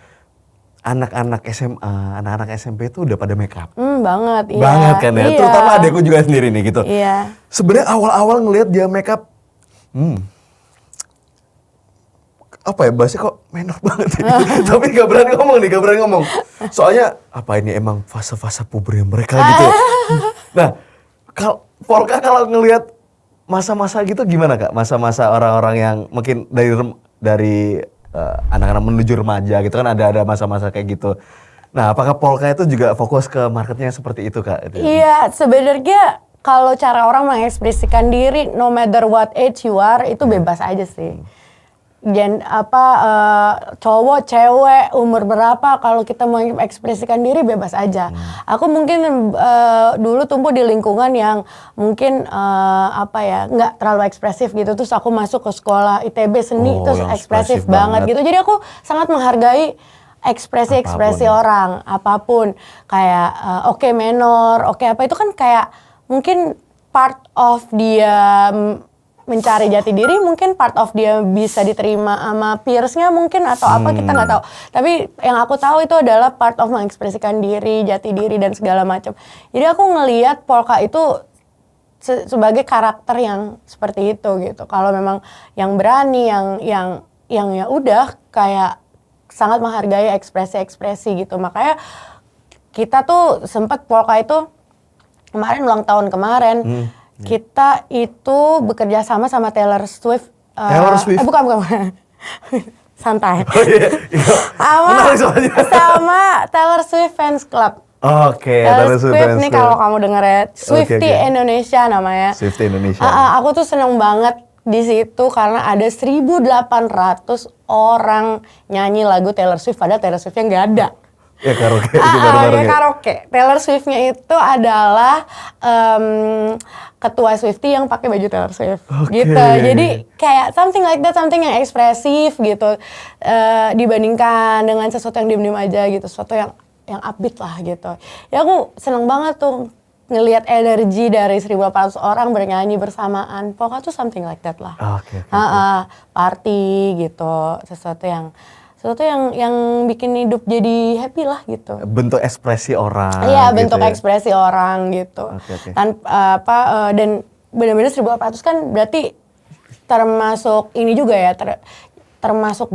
Anak-anak SMA, anak-anak SMP itu udah pada make up. Banget, iya. Banget kan ya, iya. terutama adekku juga sendiri nih gitu. Iya. Sebenarnya awal-awal ngelihat dia make up, apa ya, bahasnya kok menor banget ya. Tapi gak berani ngomong. Soalnya, apa ini emang fase-fase pubernya mereka gitu ya. Nah, Polka kalau ngelihat masa-masa gitu gimana Kak? Masa-masa orang-orang yang mungkin dari anak-anak menuju remaja gitu kan ada masa-masa kayak gitu. Nah, apakah Polka itu juga fokus ke marketnya seperti itu Kak? Iya, sebenarnya kalau cara orang mengekspresikan diri, no matter what age you are, itu bebas aja sih. Cowok, cewek, umur berapa, kalau kita mau mengekspresikan diri bebas aja. Aku mungkin dulu tumbuh di lingkungan yang mungkin nggak terlalu ekspresif gitu. Terus aku masuk ke sekolah ITB seni, terus ekspresif banget gitu. Jadi aku sangat menghargai ekspresi orang, apapun. Kayak menor, apa itu kan kayak mungkin part of dia mencari jati diri, mungkin part of dia bisa diterima sama peersnya mungkin atau apa, kita nggak tahu. Tapi yang aku tahu itu adalah part of mengekspresikan diri, jati diri dan segala macam. Jadi aku ngelihat Polka itu sebagai karakter yang seperti itu gitu. Kalau memang yang berani, yang ya udah kayak sangat menghargai ekspresi-ekspresi gitu. Makanya kita tuh sempat Polka itu kemarin ulang tahun kemarin. Kita itu bekerja sama Taylor Swift. Taylor Swift? Bukan. Santai. Oh iya. Sama Taylor Swift Fans Club. Oke, Taylor Swift nih kalau kamu denger ya, Swiftie Indonesia namanya. Swiftie Indonesia. Aku tuh seneng banget di situ karena ada 1.800 orang nyanyi lagu Taylor Swift, padahal Taylor Swift-nya nggak ada. Ya karaoke. Karaoke. Taylor Swift-nya itu adalah ketua Swiftie yang pakai baju Taylor Swift, gitu. Jadi kayak something like that, something yang ekspresif gitu, dibandingkan dengan sesuatu yang diem-diem aja gitu, sesuatu yang upbeat lah gitu. Ya aku seneng banget tuh ngelihat energi dari 1.800 orang bernyanyi bersamaan. Pokoknya tuh something like that lah. Party gitu, sesuatu yang bikin hidup jadi happy lah gitu. Bentuk ekspresi orang. Iya, gitu bentuk ya. ekspresi orang gitu. Dan benar-benar 1.800 kan berarti termasuk ini juga ya, termasuk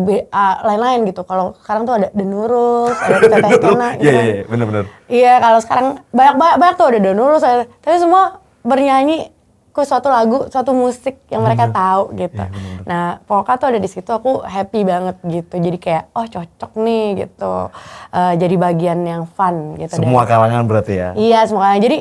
lain-lain gitu. Kalau sekarang tuh ada The Nurul, ada Teteh Kena gitu. Iya, benar-benar. Iya, kalau sekarang banyak tuh ada The Nurul, tapi semua bernyanyi ke suatu lagu, suatu musik yang mereka tahu gitu. Ya, nah, Polka tuh ada di situ, aku happy banget gitu. Jadi kayak, oh cocok nih gitu. Jadi bagian yang fun gitu. Semua kalangan berarti ya? Iya, semua kalangan. Jadi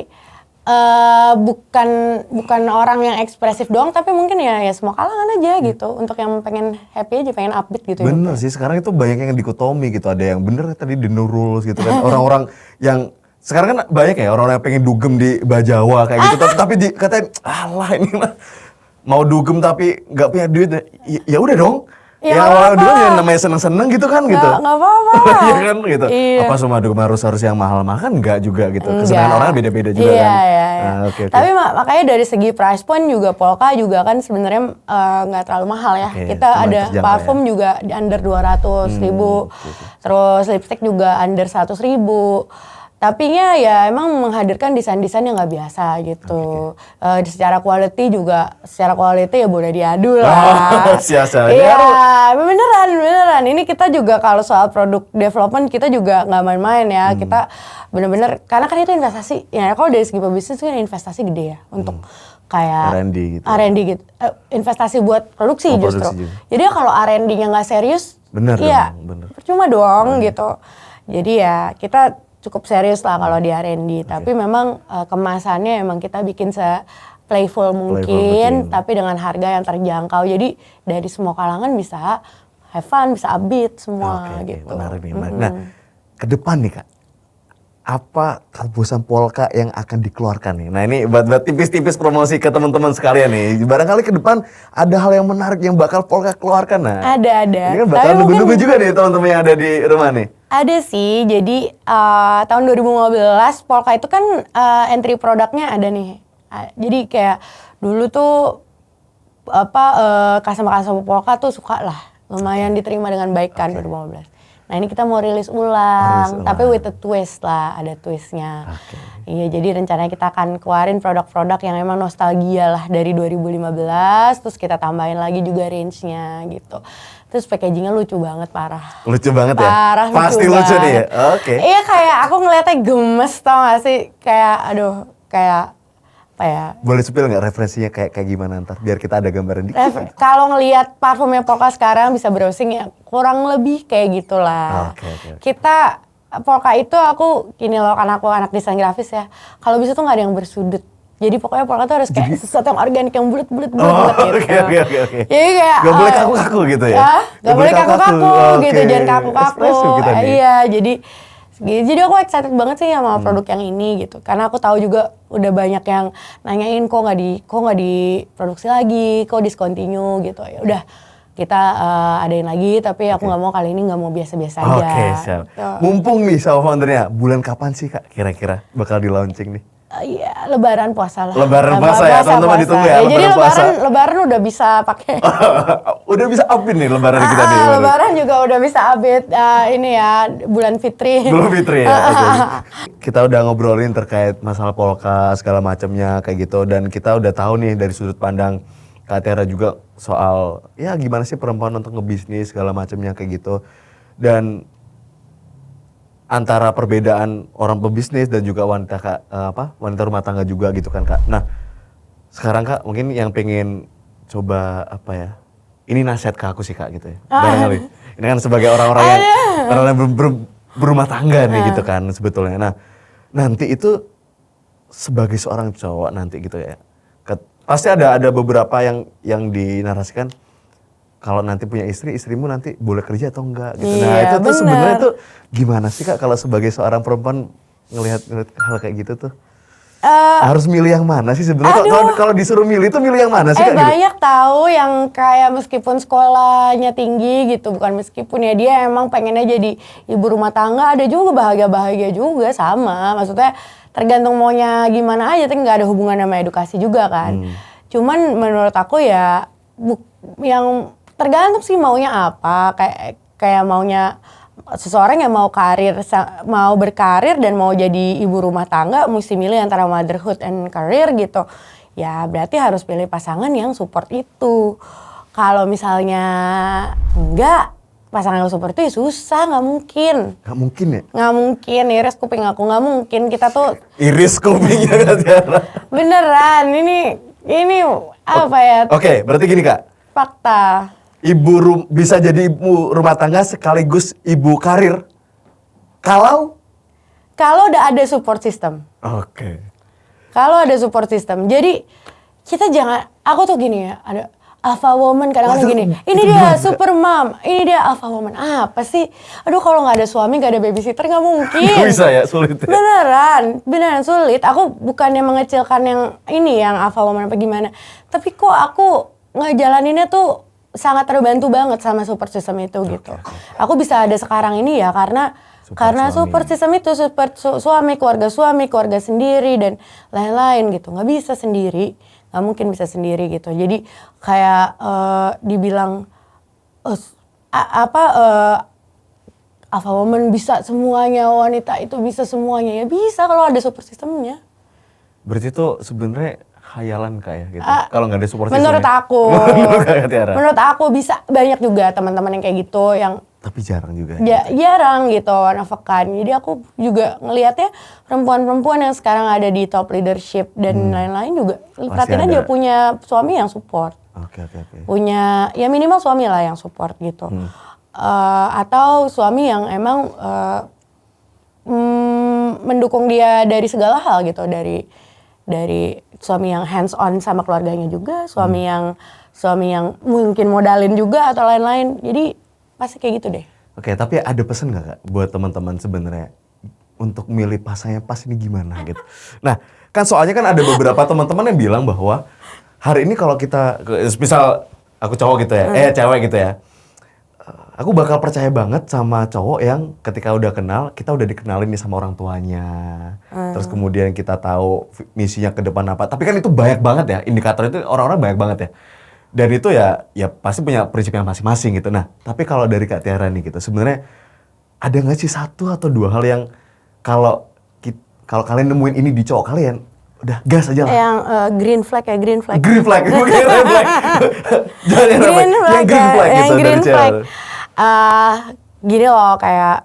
bukan orang yang ekspresif doang, tapi mungkin ya semua kalangan aja gitu. Untuk yang pengen happy aja, pengen upbeat gitu. Bener sih, sekarang itu banyak yang dikotomi gitu. Ada yang bener tadi The Nurul gitu kan. Orang-orang yang sekarang kan banyak ya orang-orang yang pengen dugem di Bajawa kayak gitu, tapi katanya alah ini mah mau dugem tapi nggak punya duit, ya udah dong. Ya awal dulu yang namanya seneng-seneng gitu kan gitu. Nggak apa-apa. Iya kan gitu. Iya. Apa semua dugem harus yang mahal-mahal kan nggak juga gitu. Kesenangan orang beda-beda juga kan. Iya. Nah, okay. Tapi makanya dari segi price point juga Polka juga kan sebenarnya nggak terlalu mahal ya. Kita ada parfum juga di under 200.000. Terus lipstick juga under 100.000. Tapi ya emang menghadirkan desain-desain yang nggak biasa gitu. Secara quality ya boleh diadu lah. Iya, beneran. Ini kita juga kalau soal produk development kita juga nggak main-main ya. Kita bener-bener, karena kan itu investasi. Ya kalau dari segi pebisnis itu kan investasi gede ya untuk kayak R&D gitu. Investasi buat produksi justru. Jadi kalau R&D-nya nggak serius, bener. Percuma dong gitu. Jadi ya kita cukup serius lah kalau di R&D, tapi memang kemasannya emang kita bikin playful mungkin, tapi dengan harga yang terjangkau. Jadi dari semua kalangan bisa have fun, bisa upbeat semua gitu. Menarik nih. Nah, ke depan nih Kak, apa terobosan Polka yang akan dikeluarkan nih? Nah ini buat tipis-tipis promosi ke teman-teman sekalian nih. Barangkali ke depan ada hal yang menarik yang bakal Polka keluarkan. Nah, ada. Ini kan bakal nunggu-nunggu juga nih teman-teman yang ada di rumah nih. Ada sih, jadi tahun 2015 Polka itu kan entry produknya ada nih. Jadi kayak dulu tuh customer Polka tuh suka lah, lumayan diterima dengan baik kan 2015. Nah ini kita mau rilis ulang, tapi with a twist lah, ada twistnya. Iya, jadi rencananya kita akan keluarin produk-produk yang emang nostalgia lah dari 2015, terus kita tambahin lagi juga range-nya gitu. Terus packagingnya lucu banget, parah. Lucu banget ya? Parah, pasti lucu nih ya? Oke. Iya, kayak aku ngeliatnya gemes, tau gak sih? Kayak, kayak apa ya? Boleh spill nggak referensinya kayak gimana ntar biar kita ada gambaran dikit. Kalau ngelihat parfumnya Polka sekarang bisa browsing ya kurang lebih kayak gitulah. Kita Polka itu aku gini loh, karena aku anak desain grafis ya. Kalau bisa tuh nggak ada yang bersudut. Jadi pokoknya Polka tuh harus kayak sesuatu yang organik, yang bulat-bulat gitu. Oke. Jadi kayak gak boleh kaku-kaku gitu ya? Gak boleh kaku-kaku gitu, jangan kaku-kaku. Iya, jadi aku excited banget sih sama produk yang ini gitu, karena aku tahu juga udah banyak yang nanyain kok nggak diproduksi lagi, kok discontinue gitu. Ya udah kita adain lagi, tapi aku nggak mau kali ini, nggak mau biasa-biasa aja. Oke, siap. Mumpung nih sama foundernya, bulan kapan sih Kak kira-kira bakal di launching nih? Iya, Lebaran puasa lah. Lebaran puasa ya, teman-teman ditunggu ya. Jadi puasa. lebaran udah bisa pakai. Udah bisa update nih lebaran kita nih. Lebaran juga udah bisa update ini ya, bulan Fitri. Bulan Fitri ya. Okay. Kita udah ngobrolin terkait masalah polka segala macamnya kayak gitu, dan kita udah tahu nih dari sudut pandang Kak Tiara juga soal ya gimana sih perempuan untuk ngebisnis segala macamnya kayak gitu. Dan antara perbedaan orang pebisnis dan juga wanita wanita rumah tangga juga gitu kan Kak. Nah, sekarang Kak mungkin yang pengen coba ini nasihat ke aku sih Kak gitu ya. Barangkali. Ini kan sebagai orang-orang yang berumah tangga nih gitu kan sebetulnya. Nah, nanti itu sebagai seorang cowok nanti gitu ya. Pasti ada beberapa yang dinarasikan kalau nanti punya istrimu nanti boleh kerja atau enggak gitu. Nah, itu tuh sebenarnya tuh gimana sih Kak kalau sebagai seorang perempuan ngelihat hal kayak gitu tuh? Harus milih yang mana sih sebenarnya? Kalau disuruh milih tuh milih yang mana sih Kak? Banyak tahu yang kayak meskipun sekolahnya tinggi gitu, bukan meskipun ya dia emang pengennya jadi ibu rumah tangga, ada juga bahagia juga sama. Maksudnya tergantung maunya gimana aja, tapi nggak ada hubungan sama edukasi juga kan. Cuman menurut aku ya yang tergantung sih maunya apa, kayak maunya seseorang yang mau berkarir dan mau jadi ibu rumah tangga mesti milih antara motherhood and career gitu. Ya berarti harus pilih pasangan yang support itu. Kalau misalnya enggak, pasangan yang support itu ya susah, nggak mungkin. Nggak mungkin ya? Nggak mungkin, iris kuping aku nggak mungkin. Kita tuh iris kupingnya Kak Tiara. Beneran, ini apa ya? Oke, berarti gini Kak. Fakta. Bisa jadi ibu rumah tangga sekaligus ibu karir. Kalau udah ada support system. Oke. Kalau ada support system. Jadi kita jangan, aku tuh gini ya, ada alpha woman kadang-kadang gini. Ini dia super mom, ini dia alpha woman. Apa sih? Aduh kalau nggak ada suami, nggak ada babysitter nggak mungkin. Nggak bisa ya, sulit ya. Beneran sulit. Aku bukannya mengecilkan yang alpha woman apa gimana. Tapi kok aku ngejalaninnya tuh sangat terbantu banget sama support system itu gitu. Aku bisa ada sekarang ini ya karena support system itu, support suami, keluarga sendiri dan lain-lain gitu. Nggak bisa sendiri, nggak mungkin bisa sendiri gitu. Jadi kayak dibilang alpha woman bisa semuanya, wanita itu bisa semuanya, ya bisa kalau ada support systemnya. Berarti itu sebenarnya khayalan kayak gitu. Kalau nggak ada support system. Menurut aku bisa banyak juga teman-teman yang kayak gitu yang tapi jarang juga. Jarang gitu nafkahan. Jadi aku juga ngelihatnya perempuan-perempuan yang sekarang ada di top leadership dan lain-lain juga perhatian dia punya suami yang support. Oke. Punya ya minimal suami lah yang support gitu. Atau suami yang emang mendukung dia dari segala hal gitu, dari suami yang hands on sama keluarganya juga, suami yang mungkin modalin juga atau lain-lain. Jadi pasti kayak gitu deh. Oke, tapi ada pesan nggak Kak buat teman-teman sebenarnya untuk milih pasangannya pas ini gimana gitu? Nah, kan soalnya kan ada beberapa teman-teman yang bilang bahwa hari ini kalau kita, misal aku cowok gitu ya, cewek gitu ya, aku bakal percaya banget sama cowok yang ketika udah kenal, kita udah dikenalin nih sama orang tuanya. Terus kemudian kita tahu misinya ke depan apa. Tapi kan itu banyak banget ya, indikator itu orang-orang banyak banget ya. Dan itu ya pasti punya prinsipnya masing-masing gitu. Nah, tapi kalau dari Kak Tiara nih gitu, sebenarnya ada nggak sih satu atau dua hal yang kalau kalian nemuin ini di cowok kalian, udah gas aja lah. Yang green flag. Green flag, bukan red flag. Jangan yang green flag gitu dari cewek. Gini loh, kayak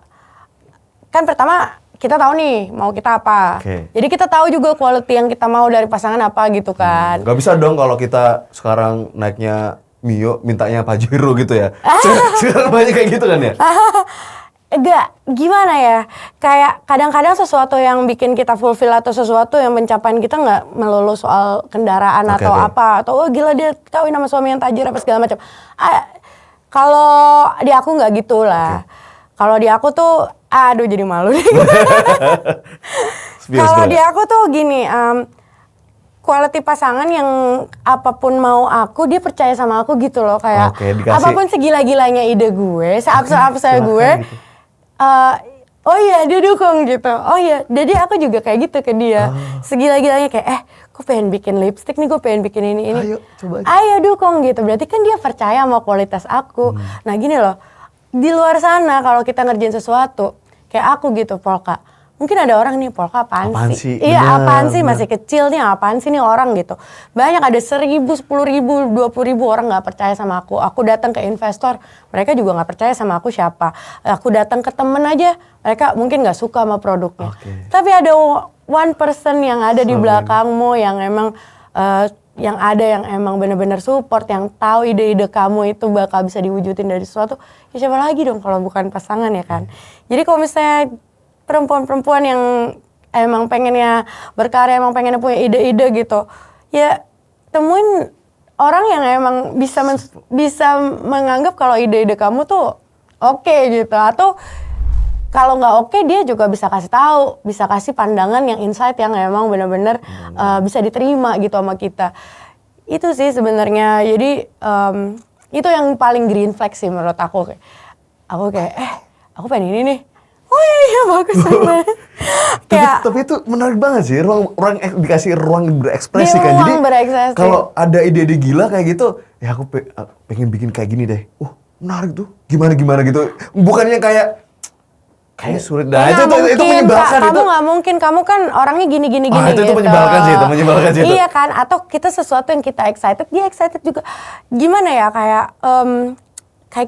kan pertama kita tahu nih mau kita apa. Jadi kita tahu juga quality yang kita mau dari pasangan apa gitu kan. Gak bisa dong kalau kita sekarang naiknya Mio, mintanya Pajero gitu ya. Sekarang banyak kayak gitu kan ya? Enggak, gimana ya? Kayak kadang-kadang sesuatu yang bikin kita fulfill atau sesuatu yang pencapaian kita nggak melulu soal kendaraan atau apa. Atau gila dia kawin sama suami yang tajir apa segala macam. Kalau di aku nggak gitu lah. Kalau di aku tuh, aduh jadi malu nih. Kalau di aku tuh gini, quality pasangan yang apapun mau aku, dia percaya sama aku gitu loh. Kayak apapun segila-gilanya ide gue, seabsa-absa gue, oh iya dia dukung gitu. Oh iya, jadi aku juga kayak gitu ke dia. Segila-gilanya kayak gue pengen bikin lipstick nih, gue pengen bikin ini. Ayo, coba aja. Ayo dukung gitu. Berarti kan dia percaya sama kualitas aku. Nah gini loh, di luar sana kalau kita ngerjain sesuatu, kayak aku gitu, Polka. Mungkin ada orang nih, Polka apaan sih? Iya Bener, apaan sih, bener. masih kecil nih, apaan sih nih orang gitu. Banyak ada 1.000, 10.000, 20.000 orang gak percaya sama aku. Aku datang ke investor, mereka juga gak percaya sama aku siapa. Aku datang ke temen aja, mereka mungkin gak suka sama produknya. Tapi ada one person yang ada di belakangmu yang emang yang emang benar-benar support, yang tahu ide-ide kamu itu bakal bisa diwujudin dari sesuatu. Ya siapa lagi dong kalau bukan pasangan ya kan. Jadi kalau misalnya perempuan-perempuan yang emang pengennya berkarya, emang pengennya punya ide-ide gitu, ya temuin orang yang emang bisa menganggap kalau ide-ide kamu tuh oke gitu. Atau kalau nggak oke, dia juga bisa kasih tahu, bisa kasih pandangan yang insight yang emang benar-benar bisa diterima gitu sama kita. Itu sih sebenarnya. Jadi itu yang paling green flag sih menurut aku. Aku kayak aku pengen ini nih. Oh iya bagus banget. Tapi itu menarik banget sih, dikasih ruang berekspresi kan. Jadi berekspresi. kalau ada ide-ide gila kayak gitu, ya aku pengen bikin kayak gini deh. Menarik tuh. Gimana gitu. Bukannya kayak sulit aja tuh, itu menyebalkan. Kamu nggak mungkin, kamu kan orangnya gini itu gitu. menyebalkan sih, itu menyebalkan sih. Iya kan, atau kita sesuatu yang kita excited, dia excited juga. Gimana ya, kayak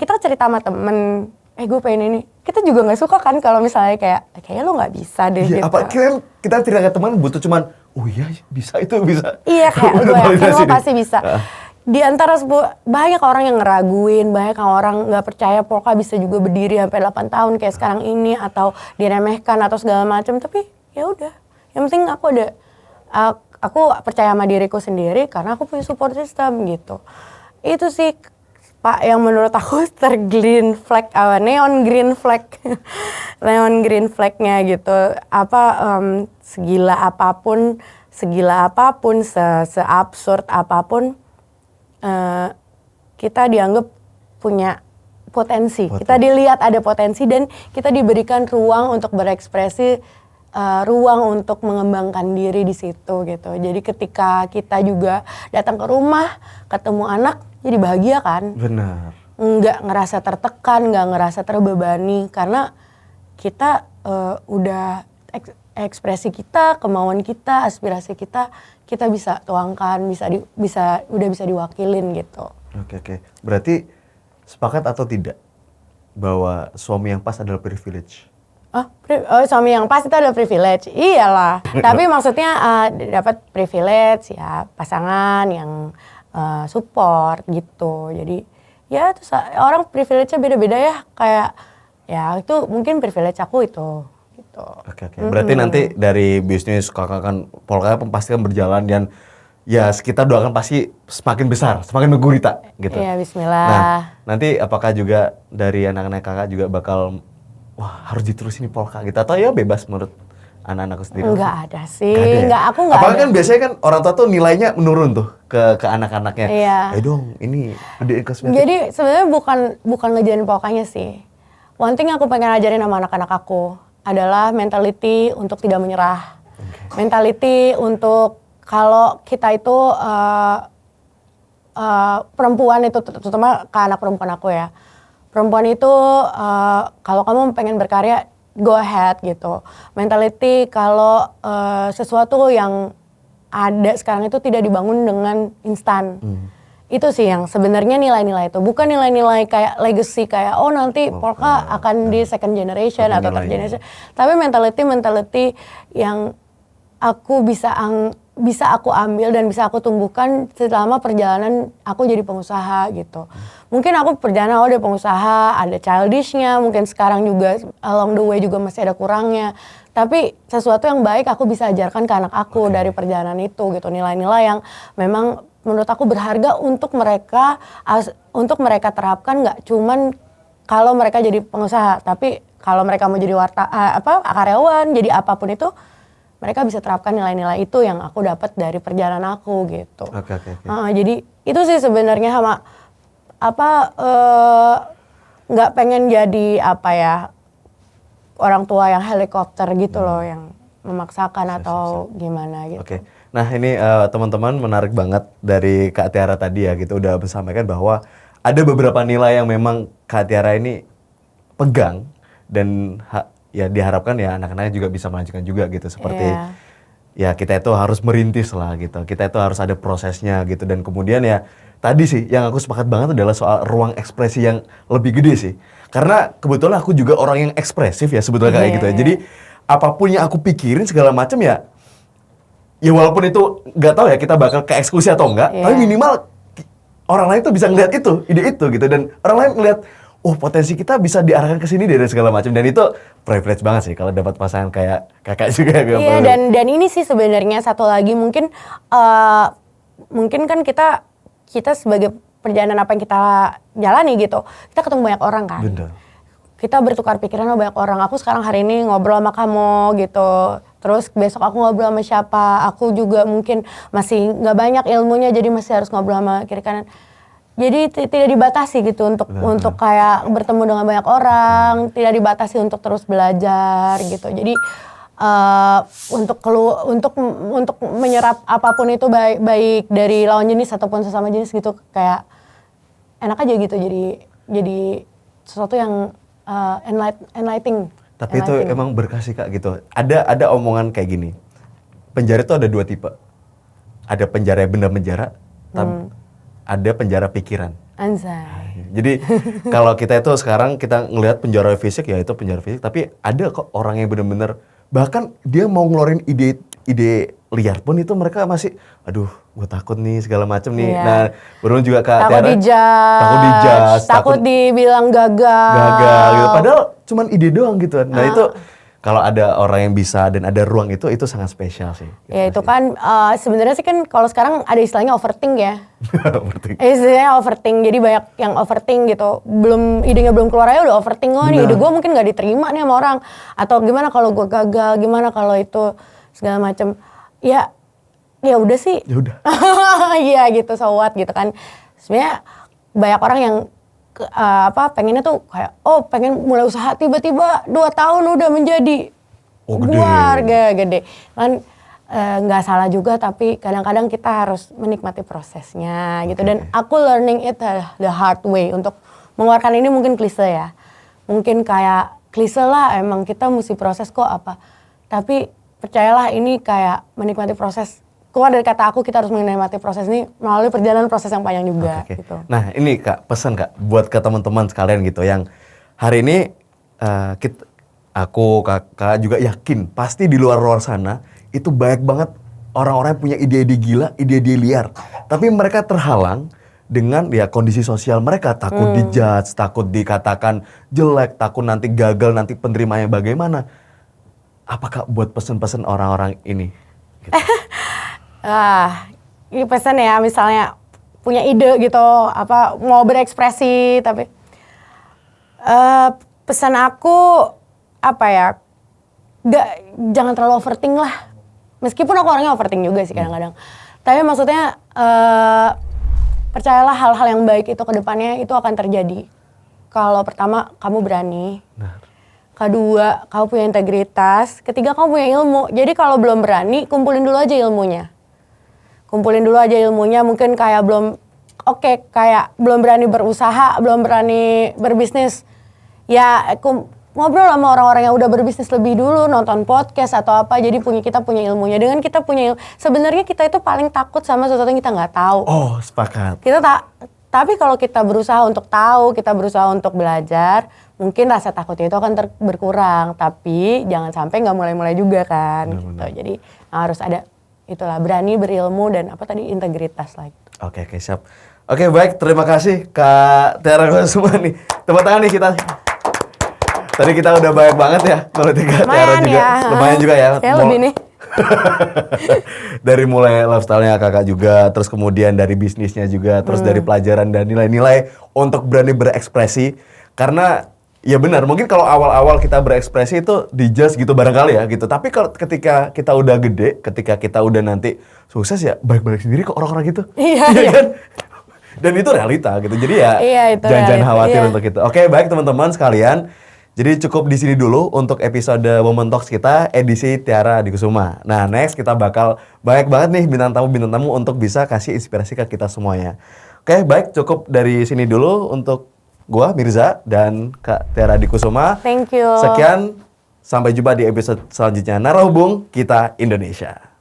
kita cerita sama temen, gue pengen ini. Kita juga nggak suka kan kalau misalnya kayaknya lo nggak bisa deh Iya, gitu. apa kita tidak ke teman butuh cuman, oh iya bisa itu bisa. Iya kayak gue yakin lo pasti bisa. Di antara banyak orang yang ngeraguin, banyak orang nggak percaya Polka bisa juga berdiri sampai 8 tahun kayak sekarang ini, atau diremehkan atau segala macam. Tapi ya udah, yang penting aku percaya sama diriku sendiri karena aku punya support system gitu. Itu sih Pak yang menurut aku neon green flag, neon green flagnya gitu. Segila apapun, seabsurd apapun, kita dianggap punya potensi. Kita dilihat ada potensi dan kita diberikan ruang untuk berekspresi, ruang untuk mengembangkan diri di situ gitu. Jadi ketika kita juga datang ke rumah, ketemu anak, jadi bahagia kan? Benar. Nggak ngerasa tertekan, nggak ngerasa terbebani karena kita udah ekspresi kita, kemauan kita, aspirasi kita bisa tuangkan, udah bisa diwakilin gitu. Oke. Berarti sepakat atau tidak bahwa suami yang pas adalah privilege? Suami yang pas itu adalah privilege, iyalah. Tapi maksudnya dapat privilege ya pasangan yang support gitu. Jadi ya itu orang privilege-nya beda-beda ya. Kayak ya itu mungkin privilege aku itu. Gitu. Oke. Berarti nanti dari bisnis kakak kan Polka pasti kan berjalan dan ya kita doakan pasti semakin besar, semakin menggurita gitu. Iya, bismillah. Nah, nanti apakah juga dari anak-anak kakak juga bakal harus diterusin Polka gitu atau ya bebas menurut anak-anakku sendiri? Enggak ada sih, aku enggak Apalagi ada. kan biasanya kan orang tua tuh nilainya menurun tuh ke anak-anaknya. Iya. Dong, ini gedein kosmetik. Jadi sebenarnya bukan ngejarin Polkanya sih. One thing aku pengen ajarin sama anak-anak aku adalah mentality untuk tidak menyerah. Mentality untuk kalau kita itu perempuan itu, terutama ke anak perempuan aku ya. Perempuan itu kalau kamu pengen berkarya, go ahead gitu. Mentality kalau sesuatu yang ada sekarang itu tidak dibangun dengan instan. Itu sih yang sebenarnya nilai-nilai itu. Bukan nilai-nilai kayak legacy, kayak nanti Polka akan di second generation atau third generation. Tapi mentality yang aku bisa aku ambil dan bisa aku tumbuhkan selama perjalanan aku jadi pengusaha gitu. Mungkin aku perjalanan udah pengusaha, ada childishnya, mungkin sekarang juga along the way juga masih ada kurangnya. Tapi sesuatu yang baik aku bisa ajarkan ke anak aku dari perjalanan itu gitu. Nilai-nilai yang memang menurut aku berharga untuk mereka terapkan, nggak cuman kalau mereka jadi pengusaha, tapi kalau mereka mau jadi karyawan, jadi apapun itu, mereka bisa terapkan nilai-nilai itu yang aku dapat dari perjalanan aku gitu. Oke. Jadi itu sih sebenarnya sama nggak pengen jadi orang tua yang helikopter gitu loh, yang memaksakan atau gimana gitu. Oke. Nah ini teman-teman menarik banget dari Kak Tiara tadi ya gitu udah menyampaikan bahwa ada beberapa nilai yang memang Kak Tiara ini pegang dan ya diharapkan ya anak-anaknya juga bisa melanjutkan juga gitu seperti ya kita itu harus merintis lah gitu, kita itu harus ada prosesnya gitu dan kemudian ya tadi sih yang aku sepakat banget adalah soal ruang ekspresi yang lebih gede sih karena kebetulan aku juga orang yang ekspresif ya sebetulnya kayak gitu ya jadi apapun yang aku pikirin segala macam ya walaupun itu nggak tahu ya kita bakal ke eksekusi atau enggak, tapi minimal orang lain tuh bisa ngeliat itu, ide itu gitu dan orang lain ngeliat, oh potensi kita bisa diarahkan ke sini dari segala macam dan itu privilege banget sih kalau dapat pasangan kayak kakak juga. Iya dan ini sih sebenarnya satu lagi mungkin kan kita sebagai perjalanan apa yang kita jalani gitu, kita ketemu banyak orang kan. Bener. Kita bertukar pikiran sama banyak orang. Aku sekarang hari ini ngobrol sama kamu gitu. Terus besok aku ngobrol sama siapa. Aku juga mungkin masih nggak banyak ilmunya jadi masih harus ngobrol sama kiri kanan. Jadi tidak dibatasi gitu untuk kayak bertemu dengan banyak orang. Tidak dibatasi untuk terus belajar gitu. Jadi untuk menyerap apapun itu baik dari lawan jenis ataupun sesama jenis gitu kayak enak aja gitu. Jadi sesuatu yang enlightening. Tapi itu emang berkah sih Kak gitu. Ada omongan kayak gini. Penjara itu ada 2 tipe. Ada penjara benda penjara, ada penjara pikiran. Anjay. Jadi kalau kita itu sekarang kita ngelihat penjara fisik ya itu penjara fisik, tapi ada kok orang yang benar-benar bahkan dia mau ngeluarin ide liar pun itu mereka masih aduh gue takut nih segala macam nih. Nah beruntung juga Kak Tiara takut dijudge, takut dibilang gagal gitu. Padahal cuman ide doang gitu. Nah itu kalau ada orang yang bisa dan ada ruang itu sangat spesial sih. Gitu ya itu sih. Kan sebenarnya sih kan kalau sekarang ada istilahnya overthink ya. Istilahnya overthink, jadi banyak yang overthink gitu. Idenya belum keluar aja udah overthink, oh nih ide gue mungkin gak diterima nih sama orang. Atau gimana kalau gue gagal, gimana kalau itu segala macam. Ya udah sih. Ya udah. Iya gitu, so what gitu kan. Sebenarnya banyak orang yang pengennya tuh kayak pengen mulai usaha tiba-tiba 2 tahun udah menjadi gede. Kan nggak salah juga tapi kadang-kadang kita harus menikmati prosesnya gitu dan aku learning it the hard way untuk mengeluarkan ini mungkin klise ya. Mungkin kayak klise lah emang kita mesti proses kok apa. Tapi percayalah ini kayak menikmati proses. Keluar dari kata aku kita harus menikmati proses ini melalui perjalanan proses yang panjang juga gitu. Nah ini Kak pesan Kak buat ke teman-teman sekalian gitu yang hari ini aku kakak juga yakin pasti di luar sana itu banyak banget orang-orang yang punya ide-ide gila, ide-ide liar. Tapi mereka terhalang dengan ya kondisi sosial mereka takut dijudge, takut dikatakan jelek, takut nanti gagal, nanti penerimanya bagaimana. Apakah buat pesan-pesan orang-orang ini? Gitu. Ini pesan ya misalnya punya ide gitu, mau berekspresi tapi pesan aku jangan terlalu overthink lah. Meskipun aku orangnya overthink juga sih kadang-kadang. Tapi maksudnya percayalah hal-hal yang baik itu ke depannya itu akan terjadi. Kalau pertama kamu berani. Kedua, kamu punya integritas. Ketiga, kamu punya ilmu. Jadi kalau belum berani, kumpulin dulu aja ilmunya. Mungkin kayak belum berani berusaha, belum berani berbisnis. Ya, ngobrol sama orang-orang yang udah berbisnis lebih dulu, nonton podcast atau apa. Jadi kita punya ilmunya. Dengan kita punya ilmu, sebenarnya kita itu paling takut sama sesuatu yang kita nggak tahu. Oh, sepakat. Tapi kalau kita berusaha untuk tahu, kita berusaha untuk belajar, mungkin rasa takutnya itu akan berkurang. Tapi jangan sampai nggak mulai-mulai juga kan. Gitu. Jadi harus ada itulah berani, berilmu dan integritas lah. Oke, siap. Oke, baik. Terima kasih Kak Tiara semua nih. Tepuk tangan nih kita. Tadi kita udah banyak banget ya kalau Kak Tiara juga. Ya. Lumayan juga ya. Saya lebih nih. Dari mulai lifestyle-nya kakak juga, terus kemudian dari bisnisnya juga, terus dari pelajaran dan nilai-nilai untuk berani berekspresi. Karena ya benar, mungkin kalau awal-awal kita berekspresi itu dijudge gitu barangkali ya gitu. Tapi kalau ketika kita udah gede, ketika kita udah nanti sukses ya balik-balik sendiri ke orang-orang gitu. Iya kan? Dan itu realita gitu. Jadi ya jangan khawatir untuk itu. Oke, baik teman-teman sekalian. Jadi cukup di sini dulu untuk episode Women Talks kita edisi Tiara Dikusuma. Nah, next kita bakal banyak banget nih bintang tamu untuk bisa kasih inspirasi ke kita semuanya. Oke, baik, cukup dari sini dulu untuk gua Mirza dan Kak Tiara Dikusuma. Thank you. Sekian, sampai jumpa di episode selanjutnya. Narahubung Kita Indonesia.